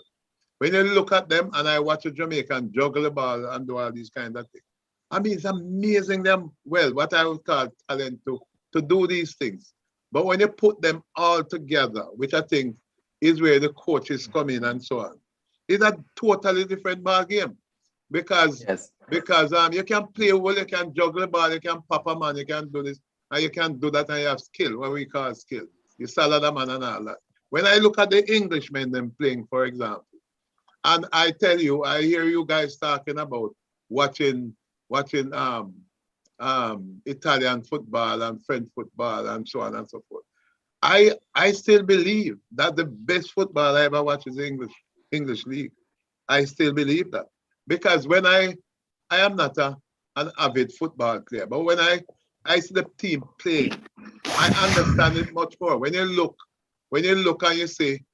S6: When you look at them, and I watch a Jamaican juggle the ball and do all these kind of things, I mean, it's amazing them, well, what I would call talent to do these things. But when you put them all together, which I think is where the coaches come in and so on, it's a totally different ball game. Because you can play well, you can juggle the ball, you can pop a man, you can do this, and you can do that, and you have skill, what we call skill. You salad a man and all that. When I look at the Englishmen them playing, for example, and I tell you, I hear you guys talking about watching Italian football and French football and so on and so forth. I still believe that the best football I ever watched is the English league. I still believe that. Because when I am not an avid football player, but when I see the team playing, I understand it much more. When you look and you see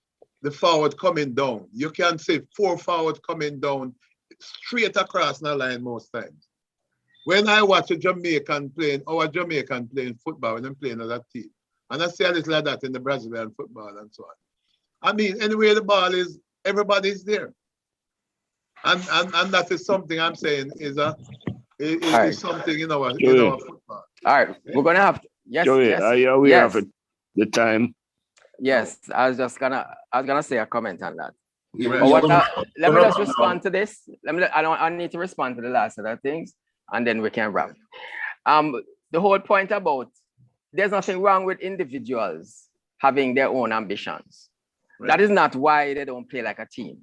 S6: the forward coming down, you can see 4 forward coming down straight across the line most times. When I watch our Jamaican playing football, when I'm playing as a team, and I see a little of that in the Brazilian football and so on. I mean, anywhere the ball is, everybody's there. And that is something I'm saying is something in our football.
S5: All right, we're gonna have to, yes,
S14: Joey,
S5: yes,
S14: are you aware
S5: yes.
S14: of it? The time?
S5: Yes, I was gonna say a comment on that.
S3: Yeah,
S5: Let me just respond to this. I need to respond to the last of the things, and then we can wrap. The whole point about there's nothing wrong with individuals having their own ambitions. Right. That is not why they don't play like a team.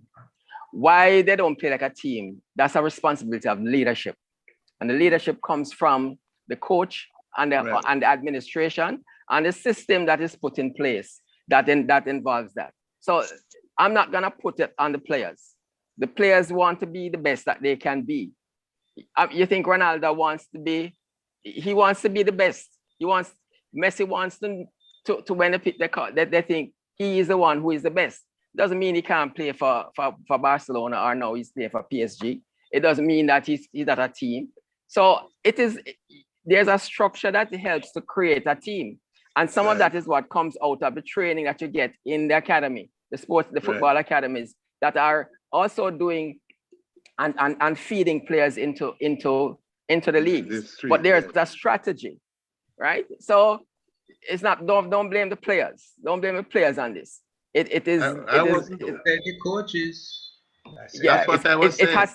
S5: Why they don't play like a team, that's a responsibility of leadership. And the leadership comes from the coach and the administration and the system that is put in place that involves that. So I'm not gonna put it on the players. The players want to be the best that they can be. You think Ronaldo wants to be the best. Messi wants to when they think he is the one who is the best. Doesn't mean he can't play for Barcelona or now he's playing for PSG. It doesn't mean that he's not a team. So there's a structure that helps to create a team. And some of that is what comes out of the training that you get in the academy, the football academies that are also doing and feeding players into the leagues. But there's a strategy, right? So it's not, don't blame the players. Don't blame the players on this. It is
S13: the coaches.
S6: That's what I was saying.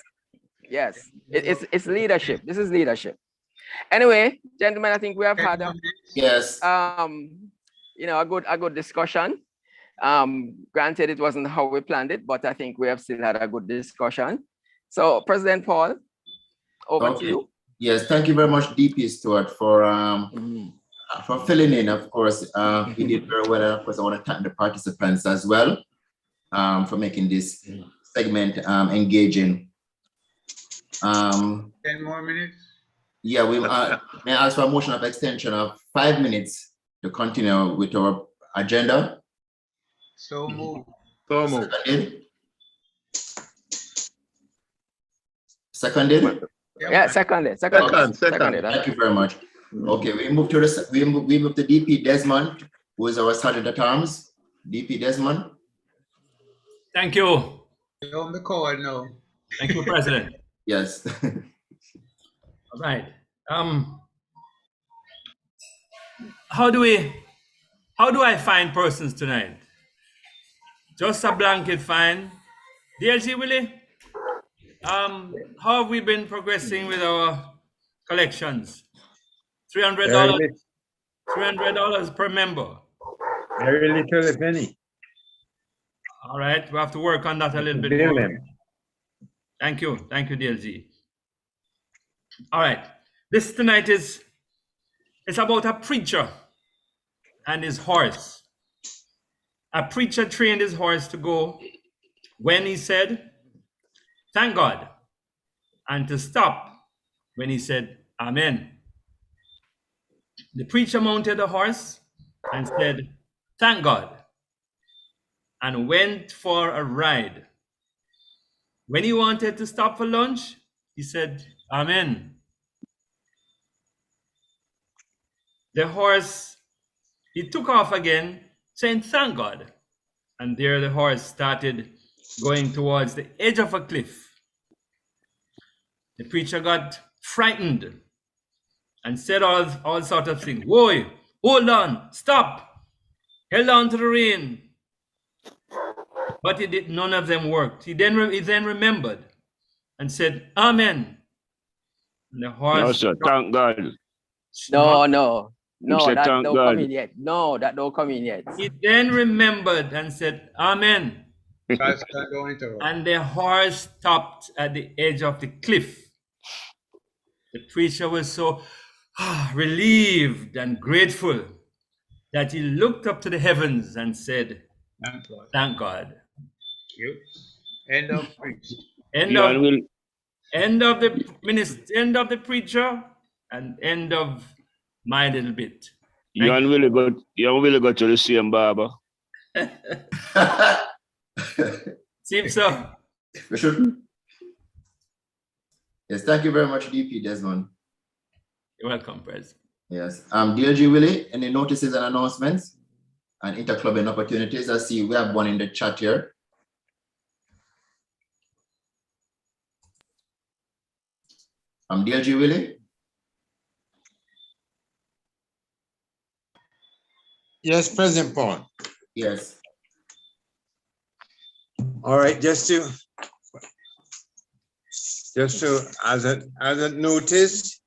S5: It's leadership. This is leadership. Anyway, gentlemen, I think we have had a good discussion. Granted, it wasn't how we planned it, but I think we have still had a good discussion. So, President Paul, over to you.
S3: Yes, thank you very much, DP Stewart, for filling in. Of course, we did very well. Of course, I want to thank the participants as well for making this segment engaging.
S13: 10 more minutes.
S3: Yeah, we may I ask for a motion of extension of 5 minutes to continue with our agenda.
S13: So move.
S3: Seconded?
S5: Yeah, seconded.
S3: Thank you very much. Okay, we move to DP Desmond, who is our sergeant at arms. DP Desmond.
S15: Thank you.
S13: You're on the call now.
S15: Thank you, President.
S3: Yes.
S15: All right. How do I find persons tonight? Just a blanket fine. DLC Willie, how have we been progressing with our collections? $300 per member.
S2: Very little, if any.
S15: All right, we have to work on that a little bit more. Thank you, DLZ. All right, this tonight it's about a preacher and his horse. A preacher trained his horse to go when he said, "Thank God," and to stop when he said, "Amen." The preacher mounted the horse and said, "Thank God," and went for a ride. When he wanted to stop for lunch, he said, "Amen." The horse, he took off again, saying, "Thank God." And there the horse started going towards the edge of a cliff. The preacher got frightened and said all sorts of things. "Whoa, hold on, stop." Held on to the rein. But none of them worked. He then remembered and said, "Amen." And the horse.
S14: No, sir. Thank God.
S5: No,
S14: said,
S5: that
S14: "Thank
S5: don't
S14: God."
S5: come in yet. No, that don't come in yet.
S15: He then remembered and said, "Amen."
S13: Don't interrupt.
S15: And the horse stopped at the edge of the cliff. The preacher was so relieved and grateful that he looked up to the heavens and said,
S13: Thank God.
S15: "Thank God."
S13: You. End of preach.
S15: End of the preacher and end of my little bit.
S14: You and Willie go to the same barber.
S15: Seems so.
S3: We should. Yes, thank you very much, DP Desmond.
S15: You're welcome, Prez.
S3: Yes. DLG Willie, any notices and announcements and interclubbing opportunities? I see we have one in the chat here. DLG Willie.
S2: Yes, President Paul.
S3: Yes.
S2: All right, just to as a notice,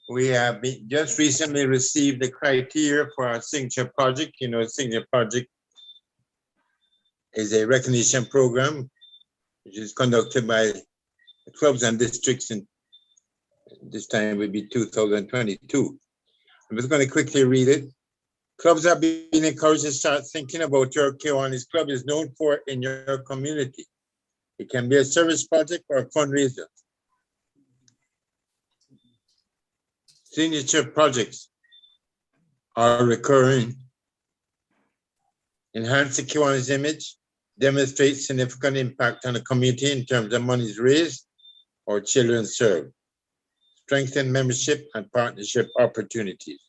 S2: we have just recently received the criteria for our signature project. You know, signature project is a recognition program which is conducted by the clubs and districts, and this time will be 2022. I'm just going to quickly read it. Clubs are being encouraged to start thinking about your Kiwanis club is known for in your community. It can be a service project or a fundraiser. Signature projects are recurring, enhance the Kiwanis image, demonstrate significant impact on the community in terms of monies raised or children served, strengthen membership and partnership opportunities.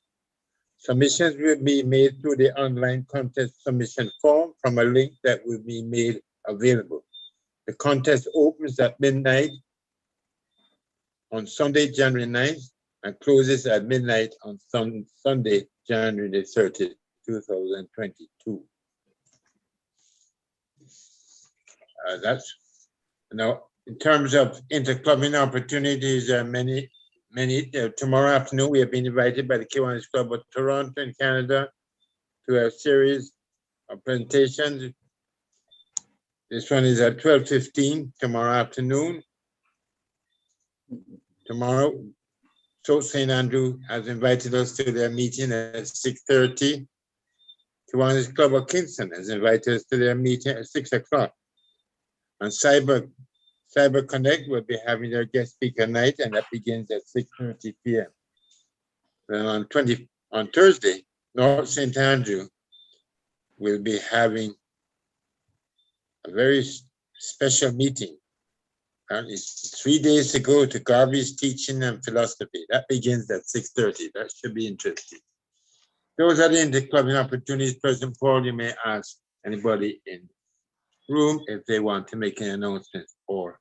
S2: Submissions will be made through the online contest submission form from a link that will be made available. The contest opens at midnight on Sunday, January 9th, and closes at midnight on Sunday, January the 30th, 2022. That's now in terms of interclubbing opportunities. There are many. Tomorrow afternoon, we have been invited by the Kiwanis Club of Toronto in Canada to a series of presentations. This one is at 12:15 tomorrow afternoon. Tomorrow, Sault St. Andrew has invited us to their meeting at 6:30. Kiwanis Club of Kingston has invited us to their meeting at 6 o'clock. And Cyber Connect will be having their guest speaker night, and that begins at 6:30 p.m. Then on Thursday, North St. Andrew will be having a very special meeting. And it's 3 days to go to garbage teaching and philosophy. That begins at 6:30. That should be interesting. Those are the interclubbing opportunities. President Paul, you may ask anybody in the room if they want to make an announcement or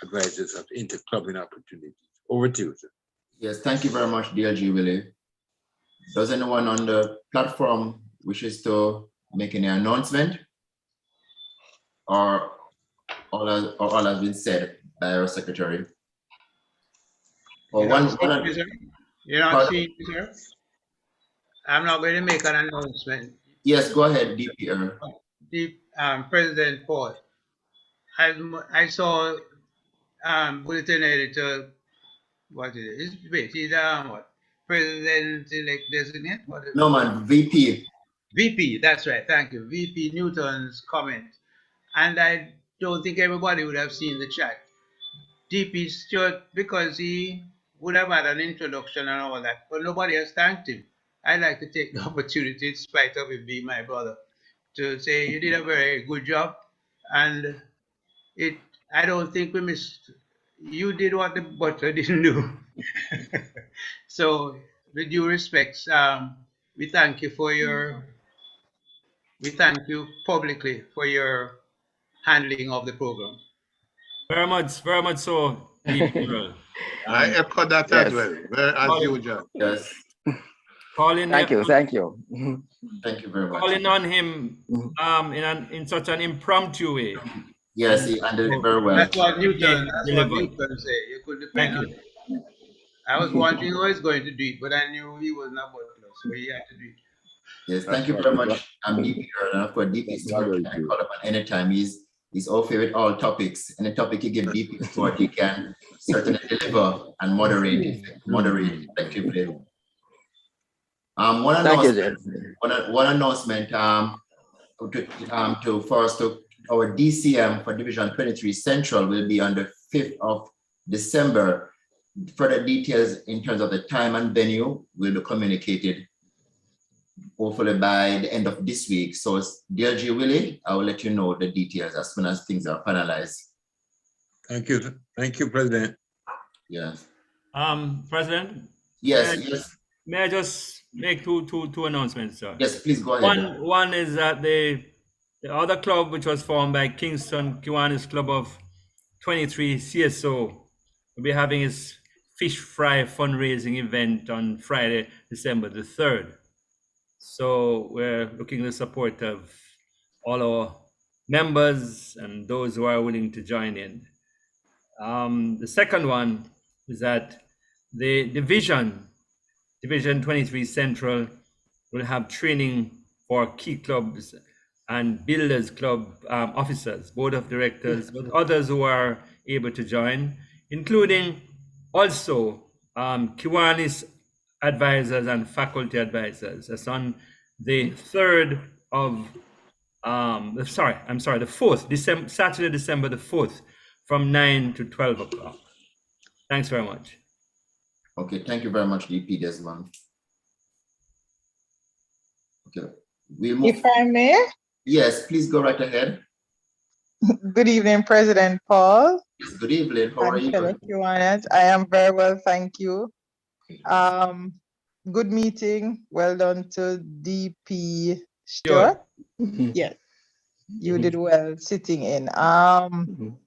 S2: advise us of interclubbing opportunities. Over to you, sir.
S3: Yes, thank you very much, DLG Willie. Does anyone on the platform wishes to make any announcement? Or all has been said by our secretary? Or
S13: You're not seeing me, sir? I'm not going to make an announcement.
S3: Yes, go ahead, DPR.
S13: President Paul, I saw bulletin editor, what is it? He's what? President-elect designate?
S3: No, man, VP.
S13: VP, that's right, thank you. VP Newton's comment. And I don't think everybody would have seen the chat. DP Stewart, because he would have had an introduction and all that, but nobody has thanked him. I'd like to take the opportunity, in spite of it being my brother, to say you did a very good job. And I don't think we missed, you did what the butler didn't do. So, with due respects, we thank you we thank you publicly for your handling of the program.
S15: Very much so, DP Earl.
S6: I echo that as well, as usual.
S3: Yes.
S15: Calling
S5: Thank you.
S3: Thank you very much.
S15: calling on him in such an impromptu way.
S3: Yes, he handled it very well.
S13: That's what Newton
S15: Delivered.
S13: said. You could
S15: Thank
S13: depend on
S15: you.
S13: it. I was wondering who was going to do it, but I knew he was not butler, so he had to do it.
S3: Yes, thank you very much. I'm DP Earl, and of course DP Stewart can call upon anytime. He's all favorite all topics. Any topic you give DP Stewart, he can certainly deliver and moderate effectively. One announcement to our DCM for Division 23 Central will be on the 5th of December. Further details in terms of the time and venue will be communicated hopefully by the end of this week. So DLG Willie, I will let you know the details as soon as things are finalized.
S2: Thank you, President.
S3: Yes.
S15: President?
S3: Yes.
S15: May I just make two announcements, sir?
S3: Yes, please go ahead.
S15: One is that the other club, which was formed by Kingston Kiwanis Club of 23 CSO, will be having its fish fry fundraising event on Friday, December the 3rd. So we're looking to support of all our members and those who are willing to join in. The second one is that the Division 23 Central will have training for key clubs and builders club officers, board of directors, but others who are able to join, including also Kiwanis advisors and faculty advisors. That's on the 3rd of, the 4th, Saturday, December the 4th, from 9 to 12 o'clock. Thanks very much.
S3: Okay, thank you very much, DP Desmond. Okay, we'll move.
S8: If I may.
S3: Yes, please go right ahead.
S8: Good evening, President Paul.
S3: Yes, good evening. How are you?
S8: I am very well, thank you. Good meeting. Well done to DP Stewart. Yes, you did well sitting in. I'm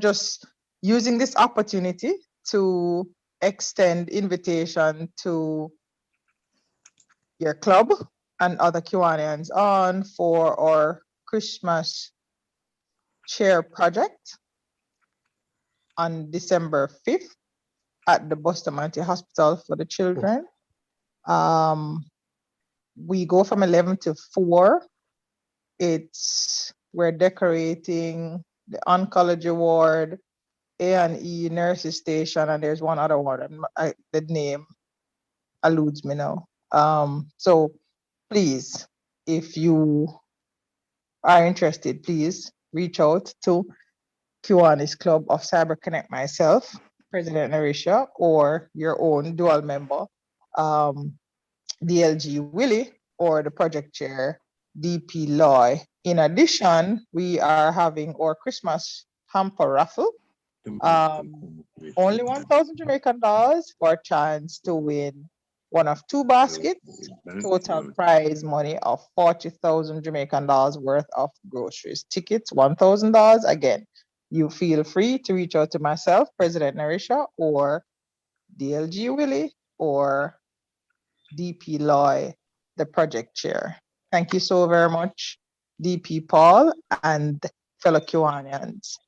S8: just using this opportunity to extend invitation to your club and other Kiwanians on for our Christmas cheer project on December 5th at the Bustamante Hospital for the children. We go from 11 to 4. We're decorating the oncology ward, A&E nurses station, and there's one other one. The name eludes me now. So please, if you are interested, please reach out to Kiwanis Club of Cyber Connect, myself, President Narisha, or your own dual member, DLG Willie, or the project chair, DP Loy. In addition, we are having our Christmas hamper raffle. Only 1,000 Jamaican dollars for a chance to win one of 2 baskets, total prize money of 40,000 Jamaican dollars worth of groceries. Tickets, $1,000. Again, you feel free to reach out to myself, President Narisha, or DLG Willie, or DP Loy, the project chair. Thank you so very much, DP Paul and fellow Kiwanians.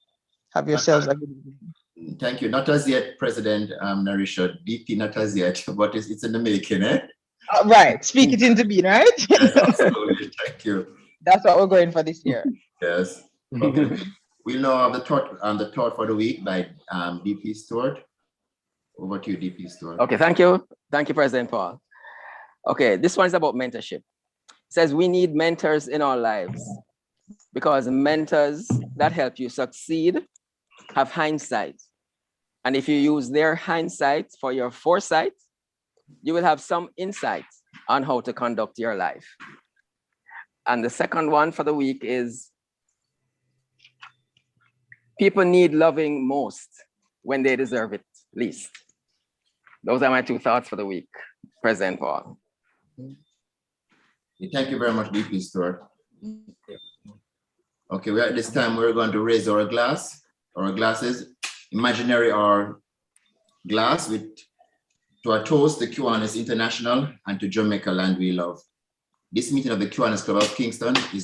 S8: Have yourselves a good evening.
S3: Thank you. Not as yet, President Narisha. DP not as yet, but it's in the making, eh?
S8: Right. Speak it into being, right?
S3: Yes, absolutely. Thank you.
S8: That's what we're going for this year.
S3: Yes. Okay. We'll now have the thought for the week by DP Stewart. Over to you, DP Stewart.
S5: Okay, thank you. Thank you, President Paul. Okay, this one is about mentorship. says we need mentors in our lives because mentors that help you succeed have hindsight. And if you use their hindsight for your foresight, you will have some insight on how to conduct your life. And the second one for the week is people need loving most when they deserve it least. Those are my 2 thoughts for the week, President Paul.
S3: Thank you very much, DP Stewart. Okay, we're at this time, we're going to raise our glasses, imaginary or glass to a toast to Kiwanis International and to Jamaica land we love. This meeting of the Kiwanis Club of Kingston is